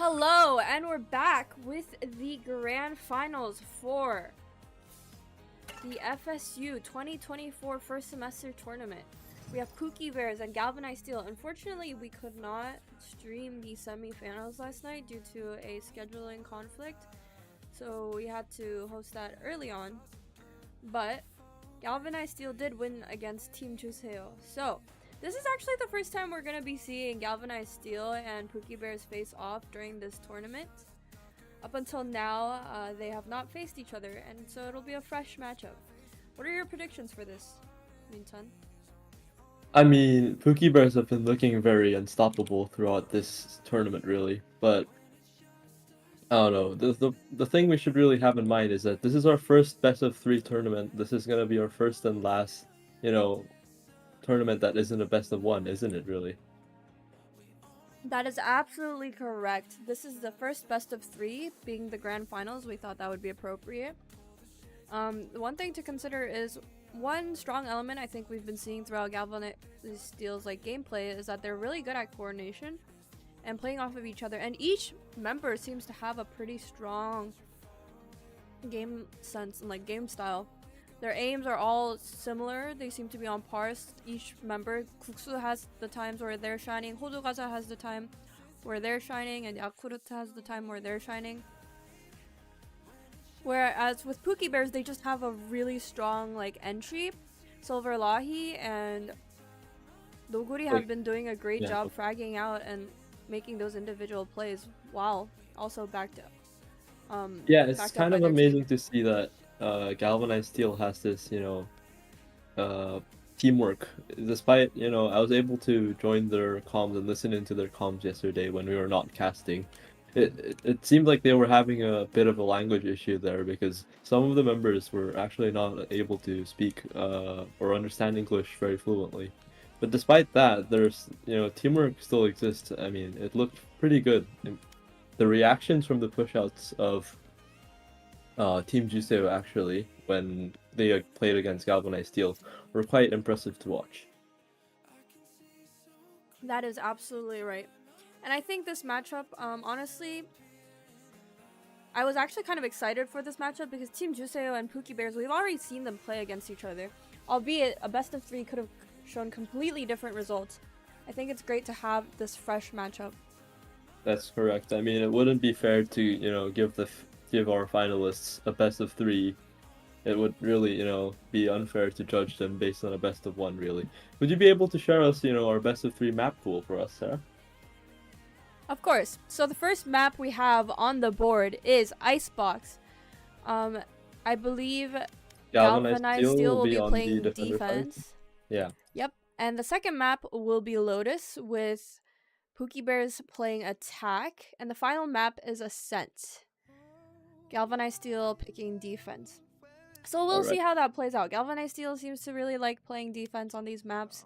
Hello, and we're back with the grand finals for the FSU 2024 first semester tournament. We have Pookie Bears and Galvanized Steel. Unfortunately, we could not stream the semifinals last night due to a scheduling conflict, so we had to host that early on. But Galvanized Steel did win against Team Juseo. So this is actually the first time we're going to be seeing Galvanized Steel and Pookie Bears face off during this tournament. Up until now, they have not faced each other, and so it'll be a fresh matchup. What are your predictions for this, Minton? I mean, Pookie Bears have been looking very unstoppable throughout this tournament, really. But I don't know. The thing we should really have in mind is that this is our first best of 3 tournament. This is gonna be our first and last, tournament that isn't a best of 1, isn't it? Really? That is absolutely correct. This is the first best of 3, being the grand finals. We thought that would be appropriate. One thing to consider is one strong element I think we've been seeing throughout Galvanized Steel's gameplay is that they're really good at coordination and playing off of each other, and each member seems to have a pretty strong game sense and game style. Their aims are all similar. They seem to be on par. Each member, Kuksu has the times where they're shining, Hodogaza has the time where they're shining, and Yakuruta has the time where they're shining. Whereas with Pookie Bears, they just have a really strong entry. Silver Lahi and Doguri have been doing a great job fragging out and making those individual plays while also backed up. It's kind of amazing to see that Galvanized Steel has this, teamwork. Despite, I was able to join their comms and listen into their comms yesterday when we were not casting. It seemed like they were having a bit of a language issue there because some of the members were actually not able to speak or understand English very fluently. But despite that, there's teamwork still exists. I mean, it looked pretty good. The reactions from the pushouts of Team Juseo actually when they played against Galvanized Steel were quite impressive to watch. That is absolutely right. And I think this matchup, honestly, I was actually kind of excited for this matchup because Team Juseo and Pookie Bears, we've already seen them play against each other. Albeit a best of 3 could have shown completely different results. I think it's great to have this fresh matchup. That's correct. I mean, it wouldn't be fair to, give our finalists a best of 3. It would really, be unfair to judge them based on a best of 1, really. Would you be able to share us, our best of 3 map pool for us, Sarah? Of course. So the first map we have on the board is Icebox. I believe Galvanized Steel will be playing defense. Yeah. Yep. And the second map will be Lotus with Pookie Bears playing attack. And the final map is Ascent. Galvanized Steel picking defense. So we'll see how that plays out. Galvanized Steel seems to really like playing defense on these maps.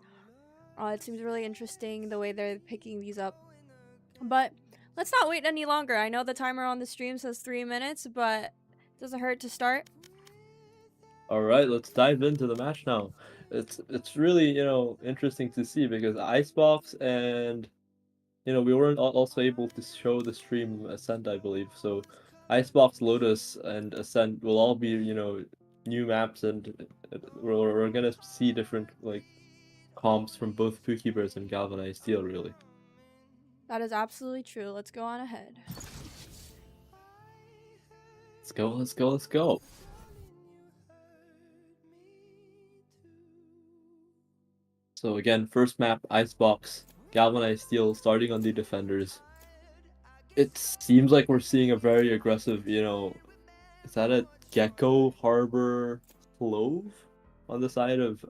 It seems really interesting the way they're picking these up. But let's not wait any longer. I know the timer on the stream says 3 minutes, but it doesn't hurt to start. Alright, let's dive into the match now. It's really, interesting to see because Icebox and, we weren't also able to show the stream Ascent, I believe. So Icebox, Lotus, and Ascent will all be, new maps, and we're gonna see different, comps from both Pookie Bears and Galvanized Steel, really. That is absolutely true. Let's go on ahead. Let's go, let's go, let's go. So again, first map, Icebox, Galvanized Steel starting on the defenders. It seems like we're seeing a very aggressive, is that a Gecko Harbor Clove on the side of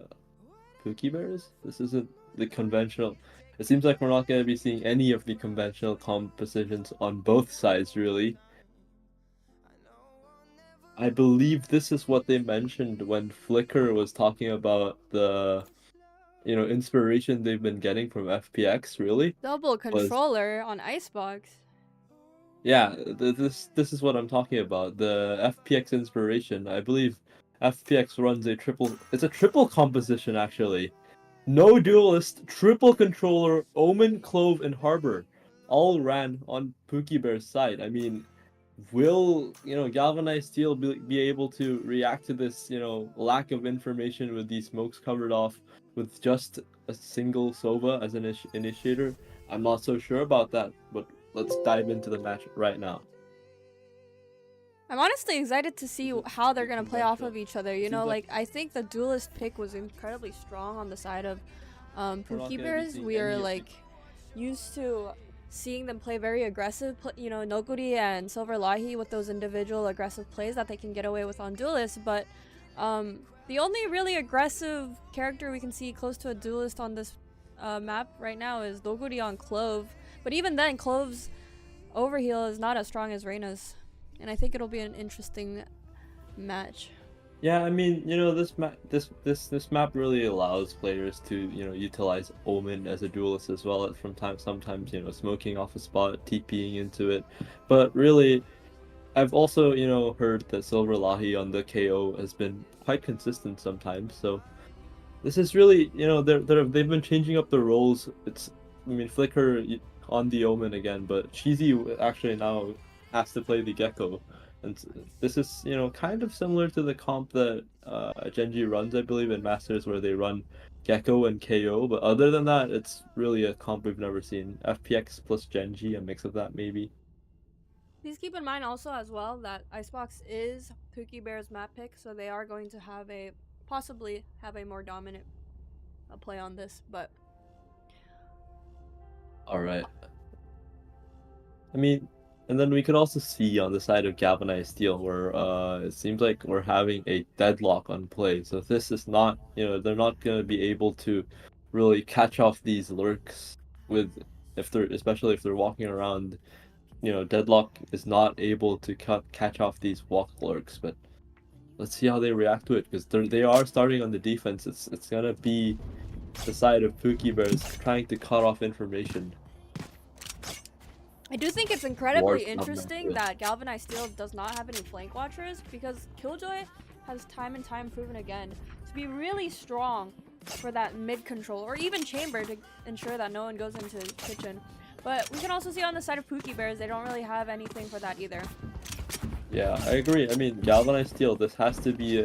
Pookie Bears? This isn't the conventional. It seems like we're not going to be seeing any of the conventional compositions on both sides, really. I believe this is what they mentioned when Flicker was talking about the, inspiration they've been getting from FPX, really. Double controller on Icebox. Yeah, this is what I'm talking about. The FPX inspiration. I believe FPX runs a triple. It's a triple composition, actually. No duelist, triple controller, Omen, Clove, and Harbor. all ran on Pookie Bear's side. I mean, will Galvanized Steel be able to react to this lack of information with these smokes covered off with just a single Sova as an initiator? I'm not so sure about that, but let's dive into the match right now. I'm honestly excited to see how they're gonna play off of each other. You know, like I think the duelist pick was incredibly strong on the side of Pookie Bears. We are like used to seeing them play very aggressive. You know, Noguri and Silver Lahi with those individual aggressive plays that they can get away with on duelists. But the only really aggressive character we can see close to a duelist on this map right now is Noguri on Clove. But even then, Clove's overheal is not as strong as Reyna's. And I think it'll be an interesting match. Yeah, I mean, this map really allows players to, utilize Omen as a duelist as well. Sometimes, smoking off a spot, TPing into it. But really, I've also, heard that Silver Lahi on the KO has been quite consistent sometimes. So this is really, they've been changing up the roles. Flicker on the Omen again, but Cheesy actually now has to play the Gecko. And this is, kind of similar to the comp that Genji runs, I believe, in Masters, where they run Gecko and KO. But other than that, it's really a comp we've never seen. FPX plus Genji, a mix of that maybe. Please keep in mind also as well that Icebox is Pookie Bear's map pick, so they are going to have possibly have a more dominant play on this. But all right. I mean, and then we could also see on the side of Galvanized Steel where it seems like we're having a deadlock on play. So this is not, they're not going to be able to really catch off these lurks especially if they're walking around. Deadlock is not able to catch off these walk lurks, but let's see how they react to it because they are starting on the defense. It's going to be the side of Pookie Bears trying to cut off information. I do think it's incredibly interesting that Galvanized Steel does not have any flank watchers because Killjoy has time and time proven again to be really strong for that mid control or even chamber to ensure that no one goes into kitchen. But we can also see on the side of Pookie Bears, they don't really have anything for that either. Yeah, I agree. I mean, Galvanized Steel, this has to be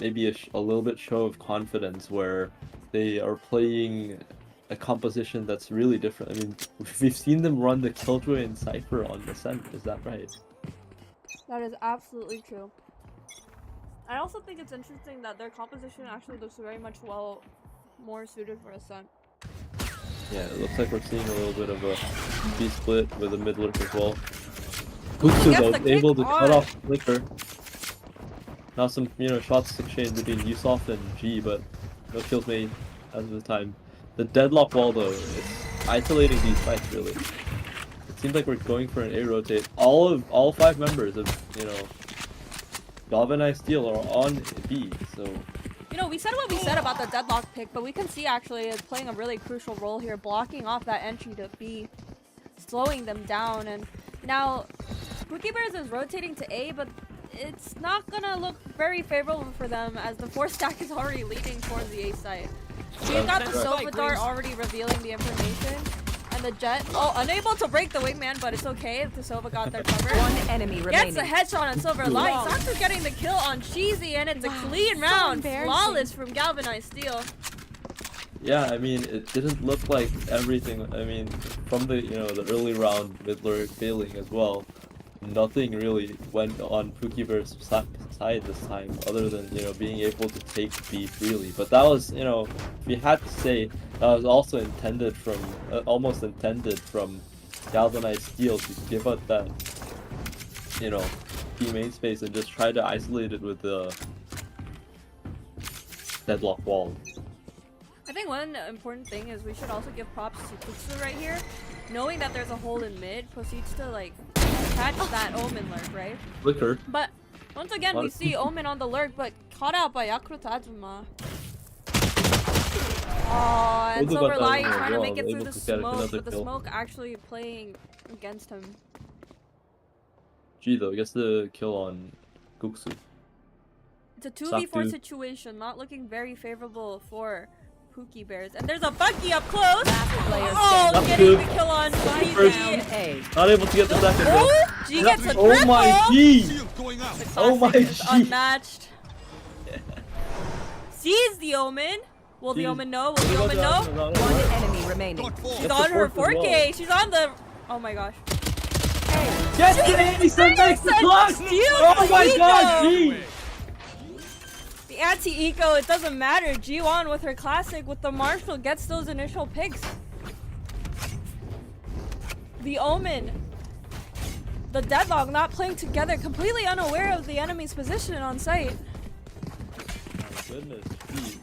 maybe a little bit show of confidence where they are playing a composition that's really different. I mean, we've seen them run the Killjoy and Cypher on Ascent, is that right? That is absolutely true. I also think it's interesting that their composition actually looks very much more suited for Ascent. Yeah, it looks like we're seeing a little bit of a B-split with a mid lurk as well. Guxu though, able to cut off Flicker. Now some, shots exchanged between Usoft and G, but no kills made as of the time. The deadlock wall though, it's isolating these fights really. It seems like we're going for an A rotate. All 5 members of, Galvanized Steel are on B, so we said what we said about the deadlock pick, but we can see actually it's playing a really crucial role here, blocking off that entry to B, slowing them down. And now Pookie Bears is rotating to A, but it's not gonna look very favorable for them as the 4 stack is already leading towards the A site. We've got the Sova Dart already revealing the information. And the Jet, unable to break the wingman, but it's okay if the Sova got their cover. One enemy remaining. Gets the headshot on Silver Light. Soxer's getting the kill on Cheesy, and it's a clean round. Flawless from Galvanized Steel. Yeah, I mean, it didn't look like everything. I mean, from the the early round with Lurk failing as well, nothing really went on Pookie Bear's side this time, other than being able to take B freely. But that was if you had to say, that was also intended from almost intended from Galvanized Steel to give up that B main space and just try to isolate it with the deadlock wall. I think one important thing is we should also give props to Kutsu right here. Knowing that there's a hole in mid, proceeds to like catch that Omen lurk, right? Flicker. But once again, we see Omen on the lurk, but caught out by Yakuto Tajima. Oh, and Silver Light trying to make it through the smoke, but the smoke actually playing against him. G though gets the kill on Guxu. It's a 2v4 situation, not looking very favorable for Pookie Bears. And there's a Bucky up close. Player Oh, That's getting good. the kill on First. G. A. Not able to get the second, bro. Oh, G gets a triple. Oh my G! Shield going out. The Oh my classic is G. unmatched. Sees the Omen. Will the Jeez. Omen know? Will the Omen know? One enemy remaining. Got four. She's That's on the her fourth as 4K. well. She's on the. Oh my gosh. Get the 87 makes the plus! Steal Oh my the god, eco. G! The anti-eco, it doesn't matter. G1 with her classic with the Marshall gets those initial picks. The Omen. The Deadlock not playing together, completely unaware of the enemy's position on site. My goodness, G.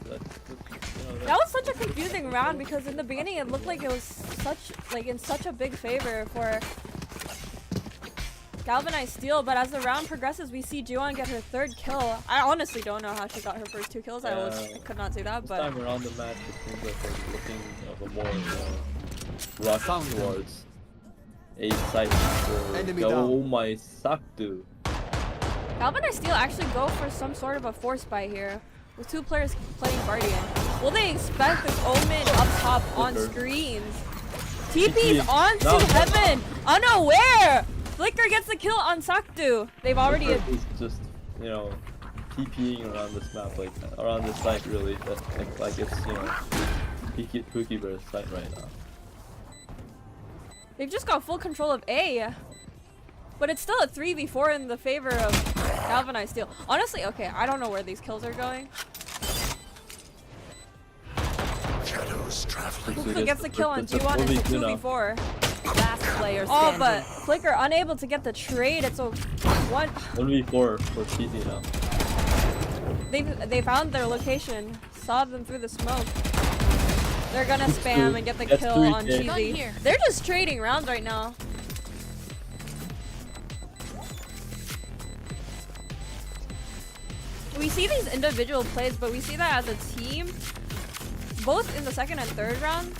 That was such a confusing round because in the beginning it looked like it was in such a big favor for Galvanized Steel, but as the round progresses, we see Jiwon get her 3rd kill. I honestly don't know how she got her first 2 kills. I could not say that, This but time around the match, it seems like they're looking of a more rush towards a site for Enemy Oh my Saktu. Galvanized Steel actually go for some sort of a force buy here, with 2 players playing Guardian. Will they expect this Omen up top on screens? TP's onto No. Heaven, unaware! Flicker gets the kill on Saktu. They've already... It's just, you know, TPing around this map, like around this site really. Like it's, you know, Pookie Bear's site right now. They've just got full control of A. But it's still a 3v4 in the favor of Galvanized Steel. Honestly, okay, I don't know where these kills are going. Shadows traveling. Pookie gets the kill on G1, it's a 2v4. Last player Oh, standing. but Flicker unable to get the trade. It's a 1v4 for TP now. They found their location, saw them through the smoke. They're gonna spam and get the That's kill 3K. on Cheesy. They're just trading rounds right now. We see these individual plays, but we see that as a team, both in the 2nd and 3rd round.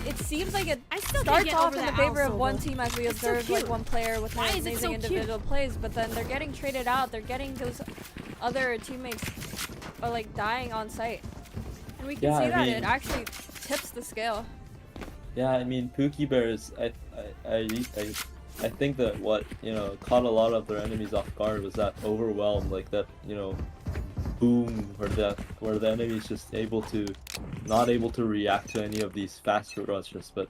It seems like it starts off in the favor of one team as we observe like one player with amazing individual plays, but then they're getting traded out. They're getting those other teammates are like dying on site, and we can see that it actually tips the scale. Yeah, I mean Pookie Bears. I think that what caught a lot of their enemies off guard was that overwhelm, like that boom, where the enemy is just not able to react to any of these fast rushes. But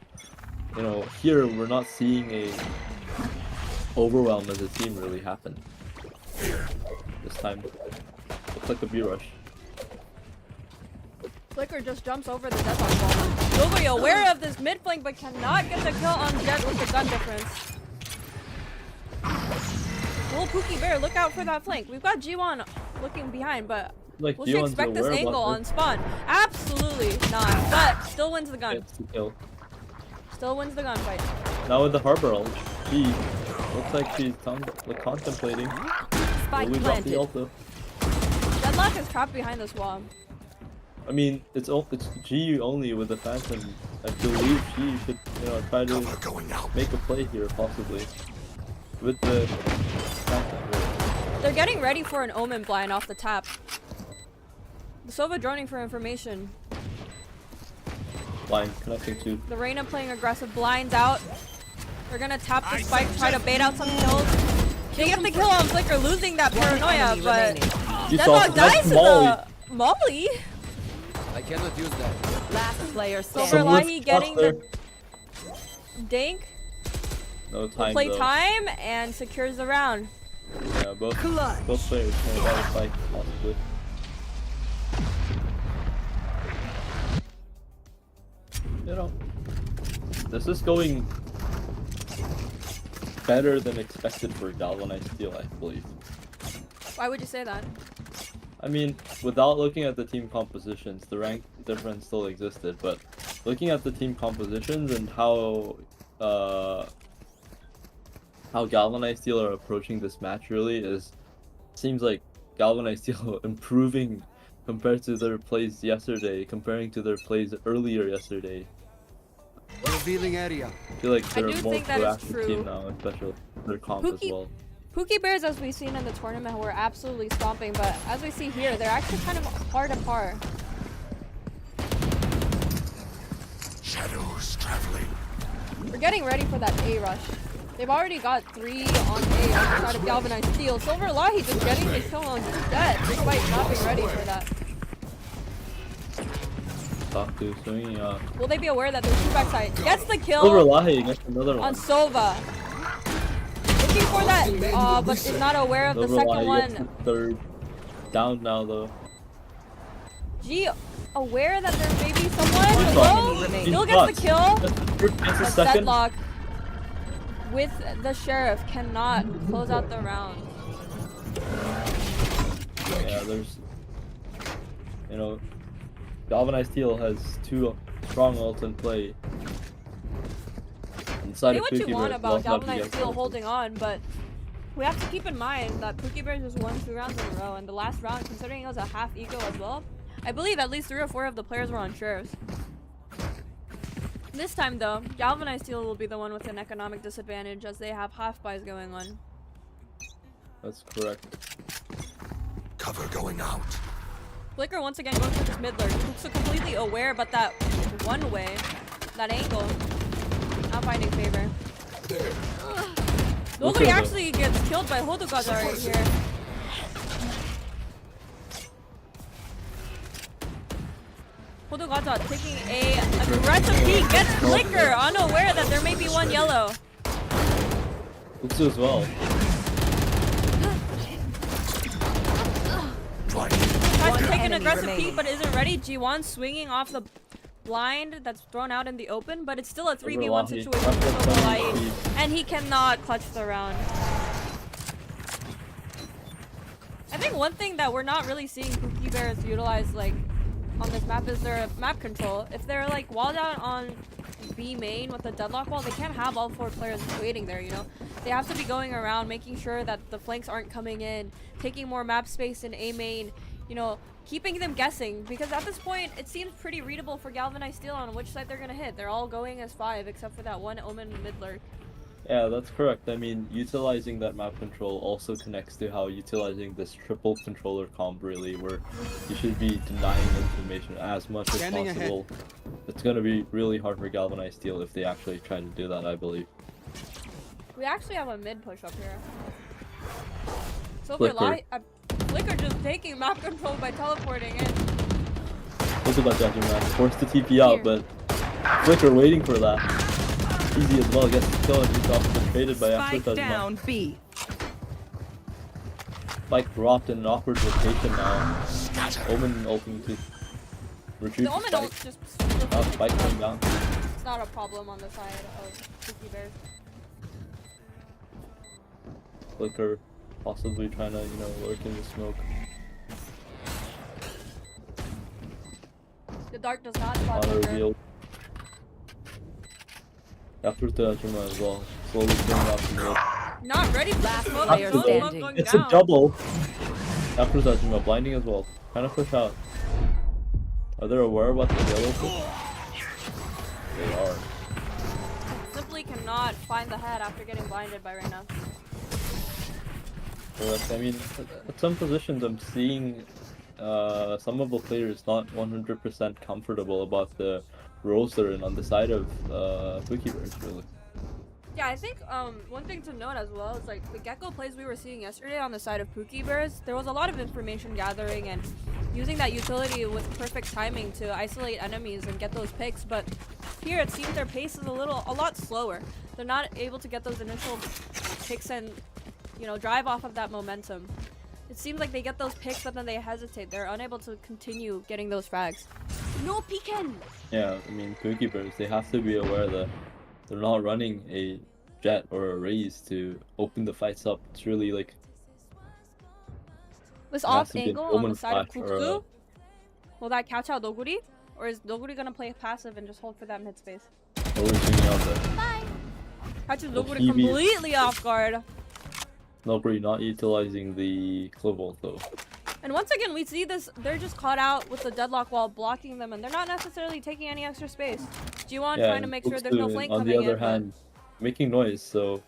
here we're not seeing a overwhelm as a team really happen this time. Looks like a B rush. Flicker just jumps over the deadlock ball. Will be aware of this mid flank, but cannot get the kill on Jet with the gun difference. Will Pookie Bear look out for that flank? We've got G1 looking behind, but Like will she expect this angle on spawn? Absolutely not. But still wins the gun. Gets the kill. Still wins the gunfight. Now with the harbor ult, she looks like she's contemplating. Spike Will we drop the planted. ult though? Deadlock is trapped behind this wall. I mean, it's GU only with the Phantom. I believe she should, try to make a play here, possibly. With the Phantom. Really. They're getting ready for an Omen blind off the tap. The Sova droning for information. Line connecting to. The Reyna playing aggressive, blinds out. They're gonna tap the spike, try to bait out some kills. They get the kill on Flicker, losing that paranoia, Enemy but remaining. Deadlock dies to the Molly. I cannot use that. Last player standing. Silver Someone's Lahi getting the dink. No time Play though. time and secures the round. Yeah, both players can have a fight, possibly. This is going better than expected for Galvanized Steel, I believe. Why would you say that? I mean, without looking at the team compositions, the rank difference still existed, but looking at the team compositions and how Galvanized Steel are approaching this match really seems like Galvanized Steel improving compared to their plays yesterday, comparing to their plays earlier yesterday. Revealing area. I feel like they're do a more think that is proactive true. team now, especially their comp as well. Pookie Bears, as we've seen in the tournament, were absolutely stomping, but as we see here, they're actually kind of par to par. Shadows traveling. We're getting ready for that A rush. They've already got 3 on A on the side of Galvanized Steel. Silver Lahi just getting his kill on Jet despite not being ready for that. Taku swinging up. Will they be aware that there's 2 backside? Gets the kill Silver Lahi gets another on one. Sova. Looking for that, but is not aware of the Silver second Lahi gets one. the third. Down now though. G aware that there may be someone. One Hello? shot. Still gets the kill. Gets the But second. Deadlock with the Sheriff cannot close out the round. Yeah, there's, you know, Galvanized Steel has 2 strong ults in play. Inside Say of what Pookie you want Bears, about love not to Galvanized get Steel close. holding on, but we have to keep in mind that Pookie Bears just won 2 rounds in a row, and the last round, considering it was a half eco as well, I believe at least 3 or 4 of the players were on Sheriffs. This time though, Galvanized Steel will be the one with an economic disadvantage as they have half buys going on. That's correct. Cover going out. Flicker once again goes for this mid lurk. Hook's completely aware, but that one way, that angle, not finding favor. Nobody Okay, actually gets killed by Hodogaza right here. Hodogaza taking a aggressive peek, gets Flicker, unaware that there may be one yellow. Looks as well. Tries to take an enemy aggressive remaining. peek but isn't ready. G1 swinging off the blind that's thrown out in the open, but it's still a 3v1 Lahi. situation for Silver Lahi, and he cannot clutch the round. I think one thing that we're not really seeing Pookie Bears utilize like on this map is their map control. If they're like walled out on B main with the deadlock wall, they can't have all 4 players waiting there, you know? They have to be going around, making sure that the flanks aren't coming in, taking more map space in A main, you know, keeping them guessing, because at this point it seems pretty readable for Galvanized Steel on which side they're gonna hit. They're all going as 5 except for that one Omen mid lurk. Yeah, that's correct. I mean, utilizing that map control also connects to how utilizing this triple controller comp really, where you should be denying information as much as Scanning possible. It's gonna be really hard for Galvanized Steel if they actually try to do that, I believe. We actually have a mid push up here. Silver Light, Flicker just taking map control by teleporting in. Look at that judging man, forced to TP out, but Flicker waiting for that. Easy as well, gets the kill and he's off been traded by Spike After down B. Spike dropped in an awkward location now. Omen ulting to retrieve The Omen Spike. ult just Now Spike coming down. it's not a problem on the side of Pookie Bears. Flicker possibly trying to, you know, lurk in the smoke. The dart does not spot Auto Flicker. reveal. After the Ajima as well. Slowly going off the mid. Not ready for Last the smoke. player No smoke standing. going It's down. a double. After the Ajima, blinding as well. Trying to push out. Are they aware about the yellow push? They are. Simply cannot find the head after getting blinded by Reyna. Correct. I mean, at some positions I'm seeing some of the players not 100% comfortable about the roles they're in on the side of Pookie Bears, really. Yeah, I think one thing to note as well is like the Gecko plays we were seeing yesterday on the side of Pookie Bears, there was a lot of information gathering and using that utility with perfect timing to isolate enemies and get those picks, but here it seems their pace is a lot slower. They're not able to get those initial picks and, you know, drive off of that momentum. It seems like they get those picks but then they hesitate. They're unable to continue getting those frags. No peeking! Yeah, I mean, Pookie Bears, they have to be aware that they're not running a jet or a raise to open the fights up. It's really like This it has off to be an angle on Omen the side of flash or Kuksu, will that catch out Doguri? Or is Doguri gonna play passive and just hold for that mid space? overshooting out there. Bye! Catches Well, Doguri Phoebe- completely off guard. Nobody not utilizing the Clovolt though. And once again, we see this, they're just caught out with the deadlock wall blocking them and they're not necessarily taking any extra space. G1 trying to make sure there's no Kuksu, flank on coming the other in. hand, making noise, so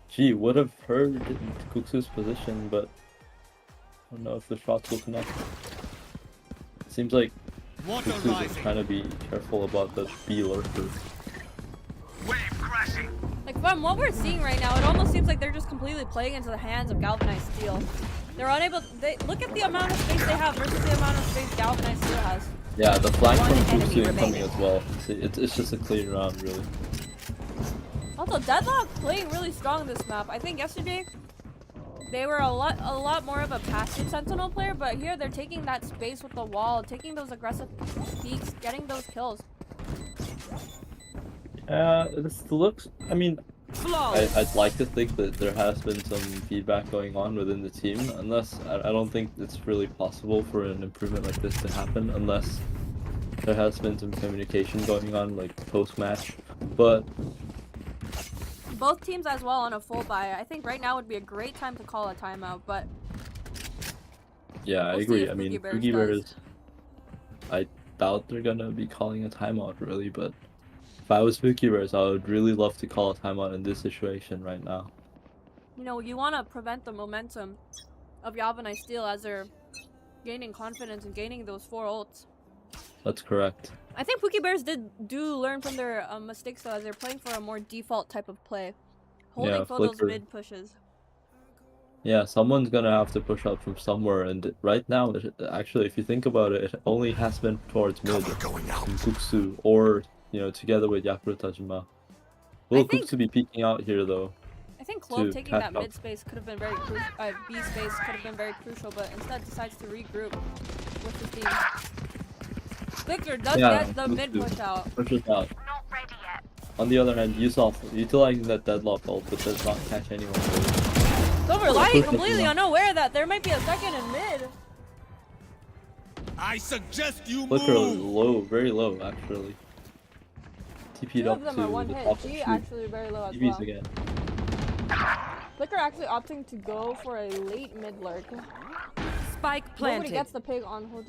gee, would have heard Kuksu's position, but I don't know if the shots will connect. It seems like Water Pookie is rising. trying to be careful about the B lurker. Wave crashing. Like from what we're seeing right now, it almost seems like they're just completely playing into the hands of Galvanized Steel. They're unable. Look at the amount of space they have versus the amount of space Galvanized Steel has. Yeah, the flank One from enemy Pookie coming remaining. as well. See, it's just a clean round, really. Also, Deadlock playing really strong this map. I think yesterday they were a lot more of a passive Sentinel player, but here they're taking that space with the wall, taking those aggressive peeks, getting those kills. This looks. I mean, Flawless. I'd like to think that there has been some feedback going on within the team, unless I don't think it's really possible for an improvement like this to happen unless there has been some communication going on, like post-match. But Both teams as well on a full buy. I think right now would be a great time to call a timeout, but yeah, I We'll see agree. if I mean, Pookie Bears Pookie does. Bears, I doubt they're gonna be calling a timeout really, but if I was Pookie Bears, I would really love to call a timeout in this situation right now. you know, you want to prevent the momentum of Galvanized Steel as they're gaining confidence and gaining those 4 ults. That's correct. I think Pookie Bears do learn from their mistakes though, as they're playing for a more default type of play, holding Yeah, for those Flicker. mid pushes. Yeah, someone's gonna have to push up from somewhere, and right now, actually, if you think about it, it only has been towards mid, Cover going out. from Kuksu, or, you know, together with Yakuza Tajima. Will I think- Kuksu be peeking out here, though? I think Clove To taking catch that up. mid space could have been very crucial. B space could have been very crucial, but instead decides to regroup with his team. Flicker does Yeah, get the mid Kuksu. push out. Pushes out. On the other hand, Yusuf utilizing that deadlock ult, but does not catch anyone. Silver Light completely unaware that there might be a second in mid. I suggest you Flicker move. low, very low, actually. TP'd Two up of them to are one the hit. top G of actually very low as TVs well. again. Flicker actually opting to go for a late mid lurk. Spike Nobody planted. gets the pig on hold.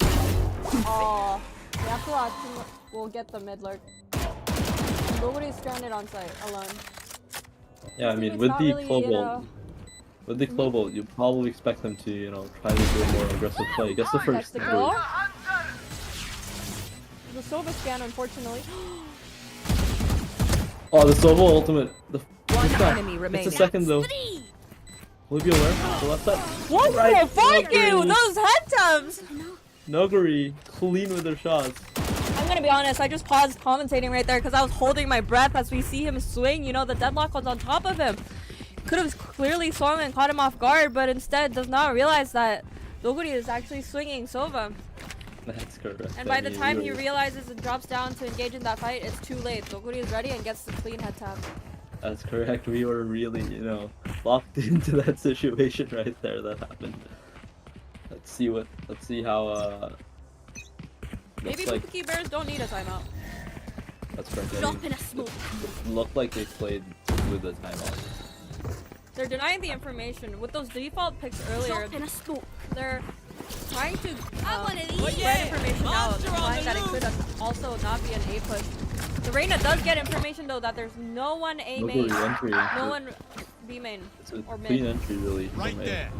Oh, the Yakuza team will get the mid lurk. Nobody's stranded on site alone. Yeah, I This mean, teammate's with not the really, you know- Clobo, with the Clobo, you probably expect them to, you know, try to do a more aggressive play. Gets the Gets first the goal. kill. The Sova scan, unfortunately. Oh, the Sova ultimate. The One first time. enemy It's remaining. a second though. Will he be aware? The left side. What Right, the fuck, you? Noguri. Those head tabs! Noguri, clean with their shots. I'm gonna be honest, I just paused commentating right there because I was holding my breath as we see him swing. You know, the deadlock was on top of him. Could have clearly swung and caught him off guard, but instead does not realize that Doguri is actually swinging Sova. That's correct. And I by the mean, time we he were- realizes and drops down to engage in that fight, it's too late. Doguri is ready and gets the clean head tap. That's correct. We were really, you know, locked into that situation right there that happened. Let's see how Maybe looks like Pookie Bears don't need a timeout. that's correct. I Drop mean, in a smoke. it looked like they played with the timeout. They're denying the information. With those default picks earlier, they're trying to spread information out, implying that it could also not be an A push. The Reyna does get information though that there's no one A main, Noguri entry. no one B main, It's a or clean mid. entry really. Right from A. there.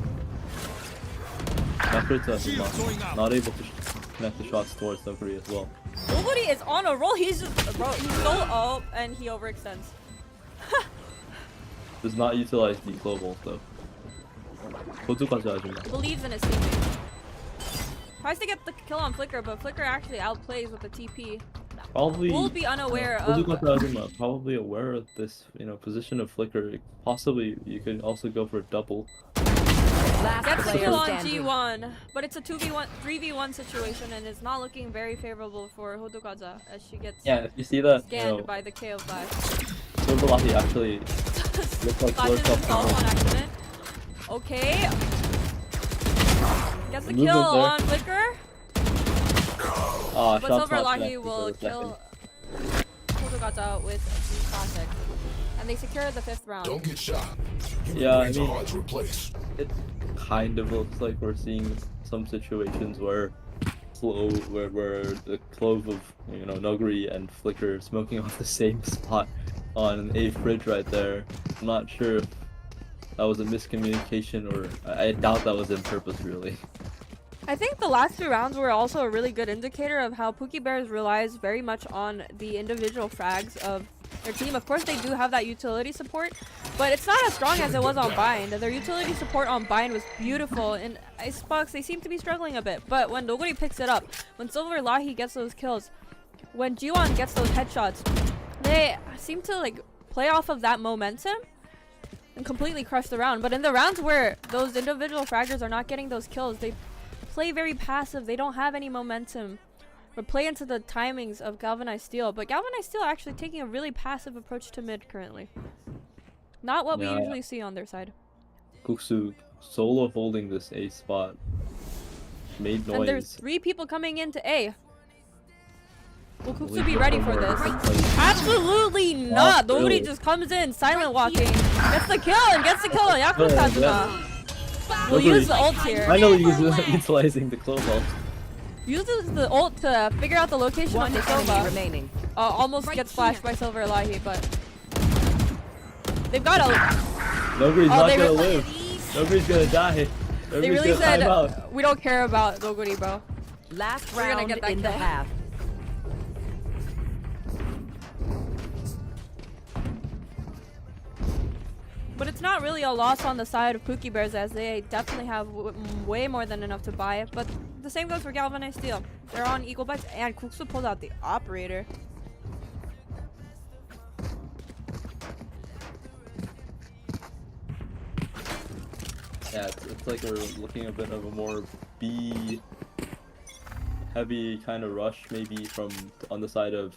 Yakuza is Shield going out. not able to connect the shots towards Noguri as well. Nobody is on a roll. He's just, bro. He's so up and he overextends. Does not utilize the global though. 고두까지 하지마. Believes in his teammate. Tries to get the kill on Flicker, but Flicker actually outplays with the TP. Probably. Will be unaware of. 고두까지 하지마. Probably aware of this, you know, position of Flicker. Possibly you could also go for a double. Last Gets the player kill on standing. G1, but it's a 2v1, 3v1 situation, and it's not looking very favorable for Hodokaza as she gets Yeah, if you see that, you scanned know, by the KO5. Silverlahi actually looks like Flashes lurked up himself on to accident. Okay. Gets the Movement kill there. on Flicker, Ah, but shots not Silverlahi connected will for the second. kill Hodokaza with the classic. And they secure the 5th round. Don't get shot. Human Yeah, I brains are mean- hard to replace. It kind of looks like we're seeing some situations where where the clove of, you know, Noguri and Flicker smoking off the same spot on a fridge right there. I'm not sure if that was a miscommunication or I doubt that was in purpose really. I think the last 2 rounds were also a really good indicator of how Pookie Bears relies very much on the individual frags of their team. Of course, they do have that utility support, but it's not as strong as it was on Bind. Their utility support on Bind was beautiful, and Icebox, they seem to be struggling a bit. But when Noguri picks it up, when Silver Lahi gets those kills, when Jiwon gets those headshots, they seem to like play off of that momentum and completely crush the round. But in the rounds where those individual fraggers are not getting those kills, they play very passive. They don't have any momentum or play into the timings of Galvanized Steel. But Galvanized Steel actually taking a really passive approach to mid currently. Not what we usually see on their side. Kuksu solo holding this A spot. Made noise. And there's 3 people coming into A. Will Kuksu be ready for this? Absolutely not! Nobody just comes in, silent walking, gets the kill and gets the kill on Yakuza Kazuma. We'll use the ult here. Finally utilizing the close ult. Uses the ult to figure out the location of the Sova. Remaining. Almost gets flashed by Silver Lahi, but they've got a. Nobody's not gonna live. Nobody's gonna die. They really said we don't care about Doguri, bro. Last We're gonna round get that in the kill. half. But it's not really a loss on the side of Pookie Bears, as they definitely have way more than enough to buy. But the same goes for Galvanized Steel. They're on equal bets, and Kuksu pulled out the operator. Yeah, it's like we're looking a bit of a more B heavy kind of rush, maybe from on the side of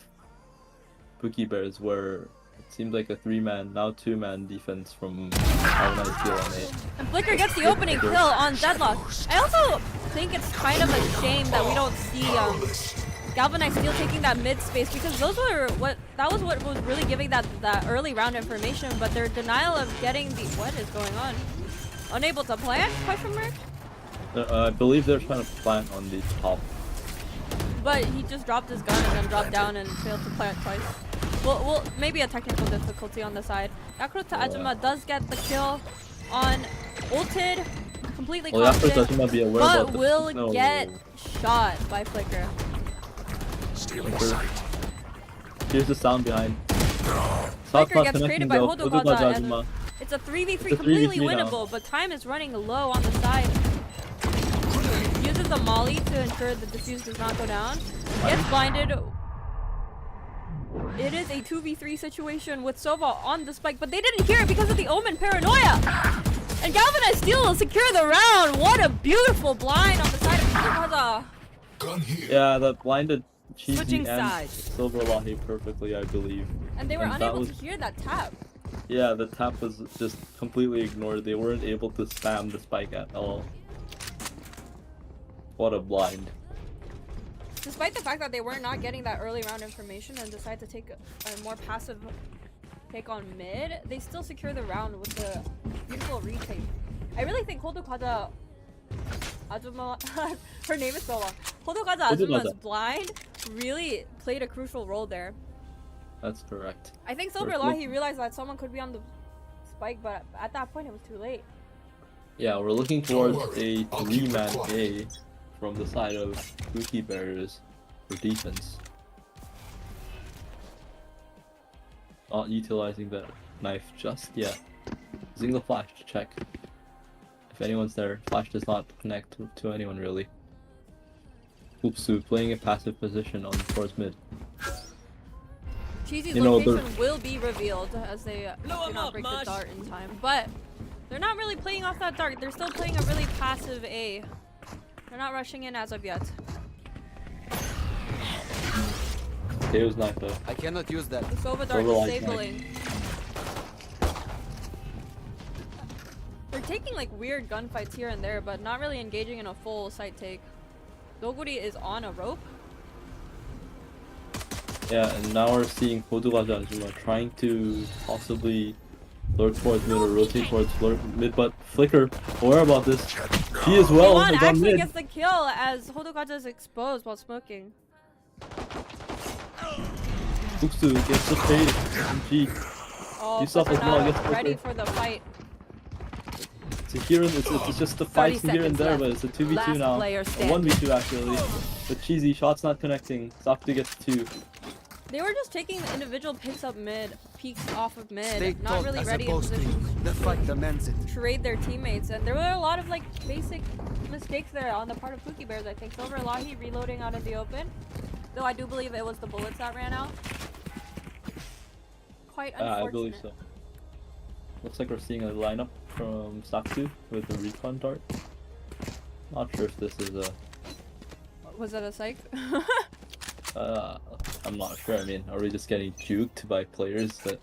Pookie Bears, where it seems like a 3-man, now 2-man defense from Galvanized Steel on A. And Flicker gets the opening kill on Deadlock. I also think it's kind of a shame that we don't see Galvanized Steel taking that mid space, because that was what was really giving that early round information. But their denial of getting the what is going on? Unable to plant? Question mark. I believe they're trying to plant on the top. But he just dropped his gun and then dropped down and failed to plant twice. Well, maybe a technical difficulty on the side. Yakuza Ajima does get the kill on ulted, completely confident, be aware but about will get shot by Flicker. Here's the sound behind. Flicker gets traded by Hodokaza, and Ajima. it's a 3v3, It's a completely 3v3 now. winnable, but time is running low on the side. Uses the molly to ensure the defuse does not go down. Gets blinded. It is a 2v3 situation with Sova on the spike, but they didn't hear it because of the Omen paranoia. And Galvanized Steel will secure the round. What a beautiful blind on the side of Hodokaza. Yeah, that blinded Cheesy Switching and sides. Silver Lahi perfectly, I believe. And they were And unable that to hear that tap. Yeah, the tap was just completely ignored. They weren't able to spam the spike at all. What a blind. Despite the fact that they were not getting that early round information and decided to take a more passive take on mid, they still secure the round with the beautiful retake. I really think Hodokaza Ajuma, her name is so long. Hodokaza Ajuma's blind really played a crucial role there. That's correct. I think Silver Lahi realized that someone could be on the spike, but at that point it was too late. Yeah, we're looking towards a 3-man A from the side of Pookie Bears for defense. Not utilizing the knife just yet. Using the flash to check if anyone's there. Flash does not connect to anyone really. Oopsu playing a passive position on towards mid. Cheesy's You know, location will be revealed as they do not break the dart in time, but they're not really playing off that dart. They're still playing a really passive A. They're not rushing in as of yet. Teo's knife though. I cannot use that. The Sova dart Overall, disabling. They're taking like weird gunfights here and there, but not really engaging in a full site take. Doguri is on a rope. Yeah, and now we're seeing Hodokaza Ajuma trying to possibly lurk towards mid or rotate towards mid, but Flicker, aware about this. He as well Milan is on actually mid. gets the kill as Hodokaza is exposed while smoking. Uksu gets the fade. GG. Oh, You suffer Flicker well not against ready Flicker. for the fight. It's just the 30 fights here and seconds there, left. but it's a 2v2 Last now. player A standing. 1v2 actually. The cheesy shot's not connecting. Sakti gets 2. They were just taking the individual picks up mid, peeks off of mid, Stay not taut really as ready in opposed to position the fight demands it. to trade their teammates. And there were a lot of like basic mistakes there on the part of Pookie Bears. I think Silver Lahi reloading out in the open, though I do believe it was the bullets that ran out. Quite unfortunate. I believe so. Looks like we're seeing a lineup from Sakti with the recon dart. Not sure if this is a. Was that a psych? I'm not sure. I mean, are we just getting juked by players that?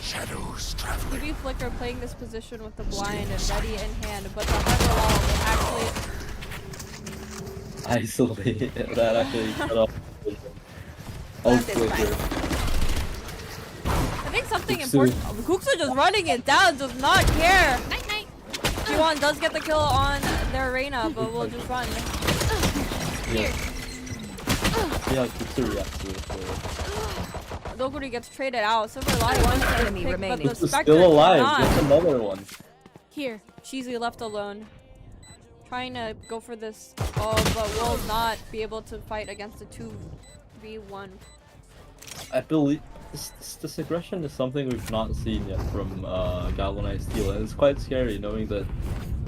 Shadows traveling. TV Flicker playing this position with the blind and ready in hand, but the harbor wall will actually Isolate. That actually cut off. Oh, Flicker. I think something Kuksu. important. Kuksu just running it down, does not care. Night night. G1 does get the kill on their Reyna, but will just run. Yeah. Yeah, Kuksu reacts to it. Doguri gets traded out. Silver Lahi One wants to enemy pick, but remaining. the Kuksu's Spectre still alive. cannot. That's another one. Here, Cheesy left alone. Trying to go for this. Oh, but will not be able to fight against a 2v1. I believe this aggression is something we've not seen yet from Galvanized Steel, and it's quite scary knowing that,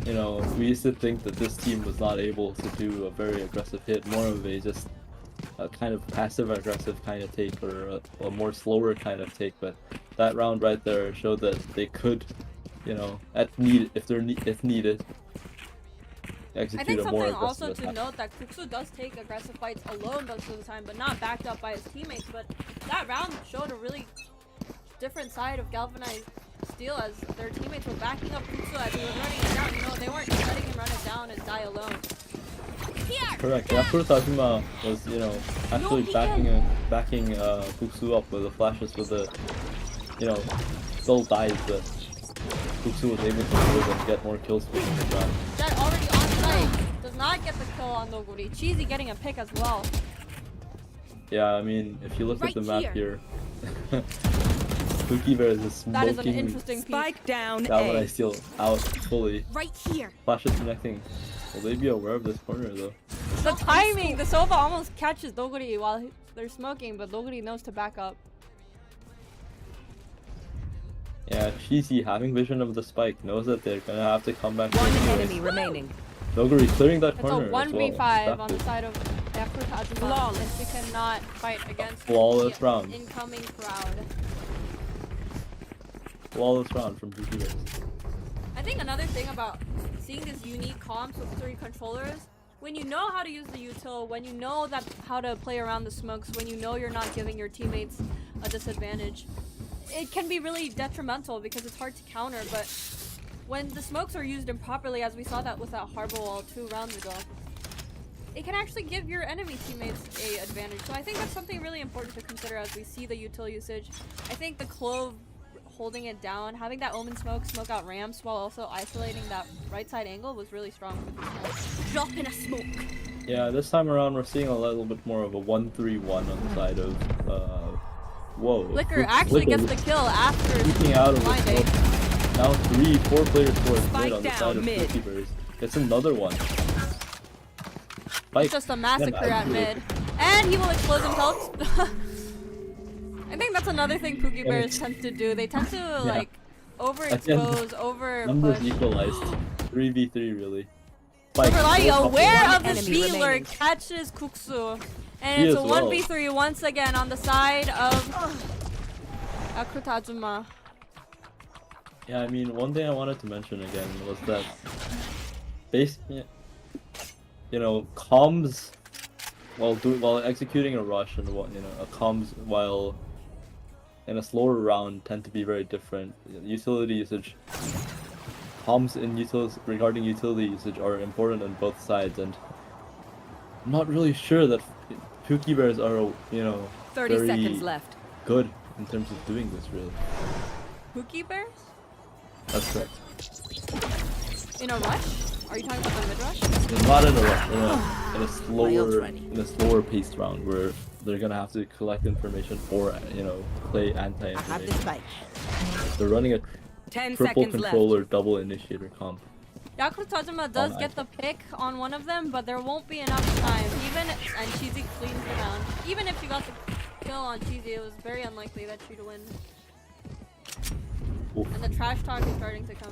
you know, we used to think that this team was not able to do a very aggressive hit, more of a just a kind of passive aggressive kind of take, or a more slower kind of take. But that round right there showed that they could, you know, if needed, I execute think a more something aggressive also to attack. note that Kuksu does take aggressive fights alone most of the time, but not backed up by his teammates. But that round showed a really different side of Galvanized Steel, as their teammates were backing up Kuksu as he was running it down. You know, they weren't letting him run it down and die alone. Correct. Yakura Tajima was, you know, actually backing Kuksu up with the flashes, with the, you know, still dies, but Kuksu was able to live and get more kills with the ground. Jet already on site. Does not get the kill on Doguri. Cheesy getting a pick as well. Yeah, I mean, if you look Right at the map here, Pookie Bear is just That is an smoking interesting pick. Spike down A. Galvanized Steel out fully. Right here. Flashes connecting. Will they be aware of this corner though? The timing! The Sova almost catches Doguri while they're smoking, but Doguri knows to back up. Yeah, Cheesy, having vision of the spike, knows that they're gonna have to come back. One anyways. enemy remaining. Doguri clearing that It's a corner 1v5 as well. on the side of Yakura Tajima, Flawless. and we cannot fight against Flawless the round. incoming crowd. Flawless round from Pookie Bears. I think another thing about seeing these unique comps with 3 controllers, when you know how to use the util, when you know that how to play around the smokes, when you know you're not giving your teammates a disadvantage, it can be really detrimental because it's hard to counter. But when the smokes are used improperly, as we saw that with that harbor wall 2 rounds ago, it can actually give your enemy teammates a advantage. So I think that's something really important to consider as we see the util usage. I think the Clove holding it down, having that Omen smoke out ramps while also isolating that right side angle was really strong for the smoke. Drop in a smoke. Yeah, this time around we're seeing a little bit more of a 1-3-1 on the side of whoa. Flicker actually gets the kill after Peeking out of the blinding. smoke. Now 4 players towards Spike mid on the down, side of mid. Pookie Bears. It's another one. Spike. It's just a massacre Yeah, at mid. And he will explode himself. I think that's another thing Pookie Yeah, Bears tend to do. They tend to like overexpose, over Numbers push. equalized. 3v3 really. Spike. Silverlight, aware of the Enemy speed remaining. lurk, catches Kuksu. And He it's a as well. 1v3 once again on the side of Akutajima. Yeah, I mean, one thing I wanted to mention again was that, you know, comms while executing a rush and comms while in a slower round tend to be very different. Utility usage, comms in regarding utility usage are important on both sides, and I'm not really sure that Pookie Bears are, you know, 30 very seconds left. good in terms of doing this. Really, Pookie Bears? that's correct. In a rush? Are you talking about the mid rush? It's not in a rush, in a ult's slower paced round where they're gonna have to collect information or, you know, play I have anti-information. this spike. They're running a 10 triple seconds left. controller, double initiator comp. Yakuza Tajima does get the pick on one of them, but there won't be enough time. And Cheesy cleans the round. Even if she got the kill on Cheesy, it was very unlikely that she'd win. Oof. And the trash talk is starting to come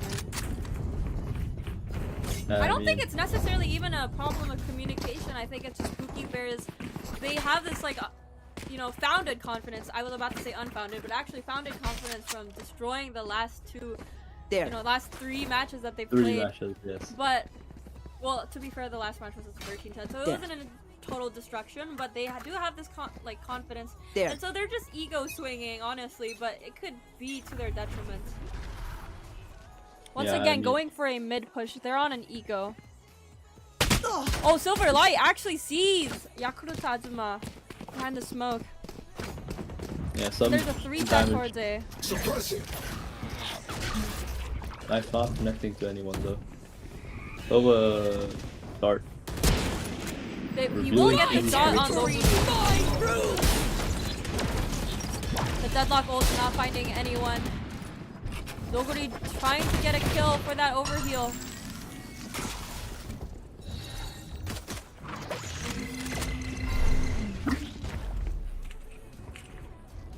in. I don't think it's necessarily even a problem of communication. I think it's just Pookie Bears. They have this like, you know, founded confidence. I was about to say unfounded, but actually founded confidence from destroying the last two, you know, last 3 matches that they've played. 3 matches, yes. But, well, to be fair, the last match was a 13-10, so it wasn't a total destruction. But they do have this confidence, and so they're just ego swinging, honestly. But it could be to their detriment. Once again, going for a mid push. They're on an ego. Oh, Silver Light actually sees Yakuza Azuma behind the smoke. Yeah, there's a 3-tap towards A. Nice, not connecting to anyone though. Over start. He will get the shot on Doguri. The deadlock ult not finding anyone. Doguri trying to get a kill for that overheal.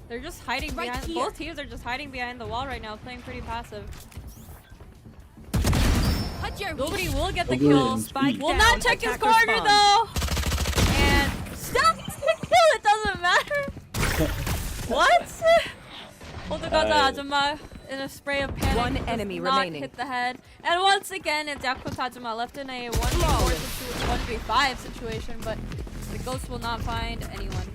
They're just hiding behind. Both teams are just hiding behind the wall right now, playing pretty passive. Nobody will get the kill. Spike will not check his corner though. And still gets the kill. It doesn't matter. What? Hotogaza Azuma in a spray of panic. 1 enemy remaining. Hit the head. And once again, it's Yakuza Azuma left in a 1v5 situation, but the ghost will not find anyone.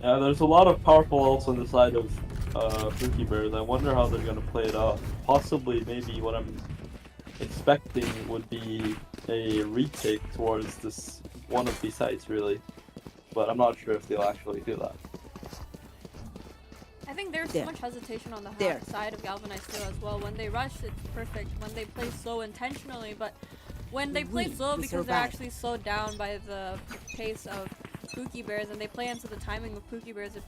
Yeah, there's a lot of powerful ults on the side of Pookie Bears. I wonder how they're gonna play it out. Possibly, maybe what I'm expecting would be a retake towards this one of these sites, really. But I'm not sure if they'll actually do that. I think there's so much hesitation on the side of Galvanized still as well. When they rush, it's perfect. When they play slow intentionally, but when they play slow because they're actually slowed down by the pace of Pookie Bears and they play into the timing of Pookie Bears, it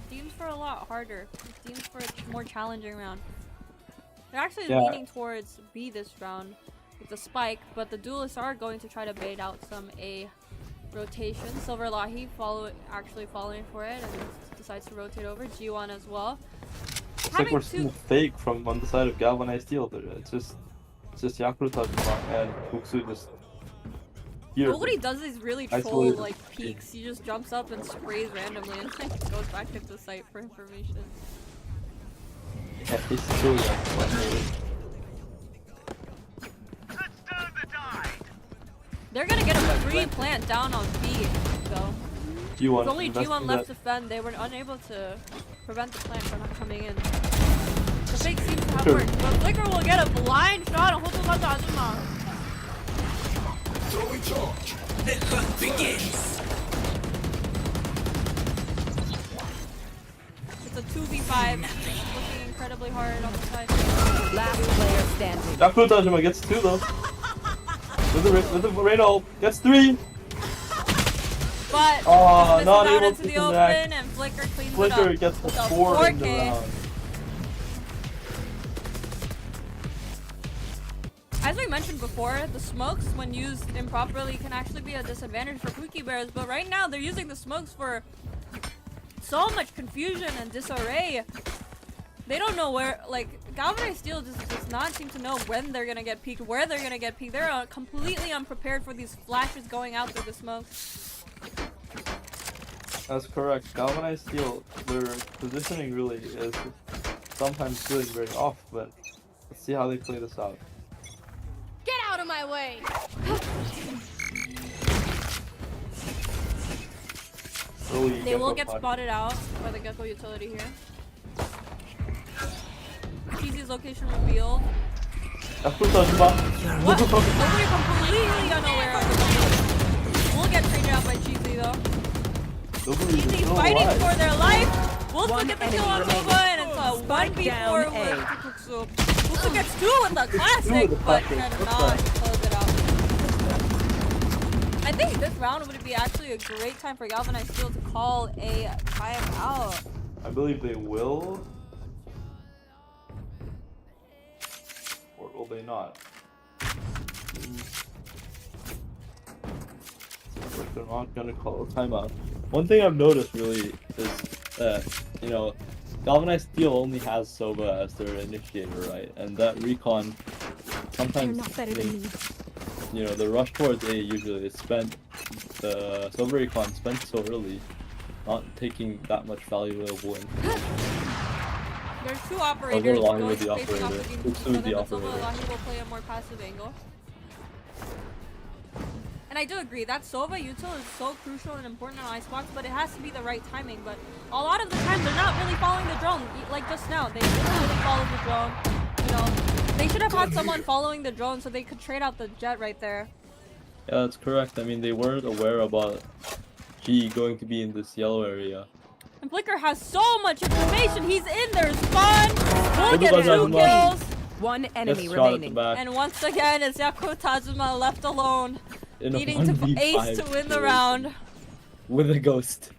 seems for a lot harder. It seems for a more challenging round. They're actually leaning towards B this round with the spike, but the duelists are going to try to bait out some A rotation. Silver Lahi actually following for it and decides to rotate over. G1 as well. It's like we're seeing a fake from on the side of Galvanized Steel. It's just Yakuza and Puksu just here. Nobody does these really troll like peeks. He just jumps up and sprays randomly and like goes back into the site for information. Yeah, he's true. They're gonna get a free plant down on B, though. G1, with only G1 left to defend, they were unable to prevent the plant from not coming in. The fake seems to have worked, but Flicker will get a blind shot on Hotogaza Azuma. Throwing charge. The hunt begins. It's a 2v5, looking incredibly hard on the side. Last player standing. Yakuza Azuma gets 2 though. With the Reynold gets 3. But not out able into to the connect. open and Flicker cleans Flicker it up. gets the with a 4 in the 4K. round. As we mentioned before, the smokes, when used improperly, can actually be a disadvantage for Pookie Bears. But right now, they're using the smokes for so much confusion and disarray. They don't know where, like, Galvanized Steel just does not seem to know when they're gonna get peeked, where they're gonna get peeked. They're completely unprepared for these flashes going out through the smoke. That's correct. Galvanized Steel, their positioning really is sometimes feeling very off, but let's see how they play this out. Get out of my way! They will get spotted out by the Gecko utility here. Cheesy's location revealed. What? Nobody completely unaware of the bomb. We'll get traded out by Cheesy though. Cheesy fighting for their life. We'll still get the kill on Nova and it's a 1v4 with Puksu. Puksu gets 2 with the classic, but cannot close it out. I think this round would be actually a great time for Galvanized Steel to call a timeout. I believe they will. Will they not? Like they're not gonna call a timeout. One thing I've noticed really is that, you know, Galvanized Steel only has Sova as their initiator, right? And that recon sometimes you know, the rush towards A usually is spent, the Sova recon spent so early, not taking that much valuable information. There's two operators along going with the facing off operator. against Looks each with other, the but Sova operator. Elahi will play a more passive angle. And I do agree, that Sova util is so crucial and important on icebox, but it has to be the right timing. But a lot of the time, they're not really following the drone. Like just now, they didn't really follow the drone. You know, they should have had someone following the drone so they could trade out the jet right there. Yeah, that's correct. I mean, they weren't aware about G going to be in this yellow area. And Flicker has so much information. He's in there. Spawn will get Everybody has 2 money. kills. One enemy Just shot at the remaining. back And once again, it's Yaku Tajima left alone, in a needing to 1v5 ace to win the situation round. with a ghost.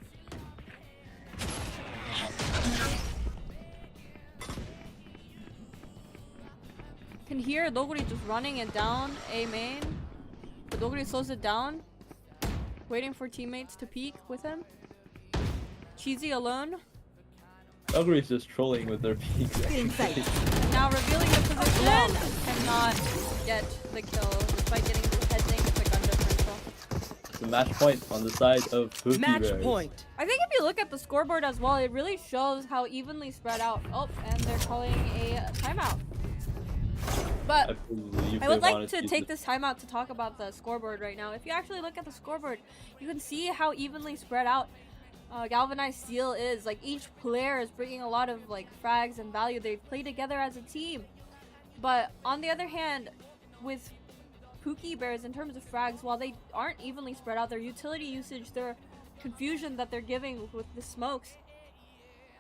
Can hear Doguri just running it down A main. But Doguri slows it down, waiting for teammates to peek with him. Cheesy alone. Ugly's just trolling with their peaks. Now revealing the position, cannot get the kill despite getting the heading with the gun differential. It's a match point on the side of Pookie Match Bears. point. I think if you look at the scoreboard as well, it really shows how evenly spread out. Oh, and they're calling a timeout. But I believe I they would like wanted to use take it. this time out to talk about the scoreboard right now. If you actually look at the scoreboard, you can see how evenly spread out Galvanized Steel is. Like, each player is bringing a lot of like frags and value. They play together as a team. But on the other hand, with Pookie Bears, in terms of frags, while they aren't evenly spread out, their utility usage, their confusion that they're giving with the smokes,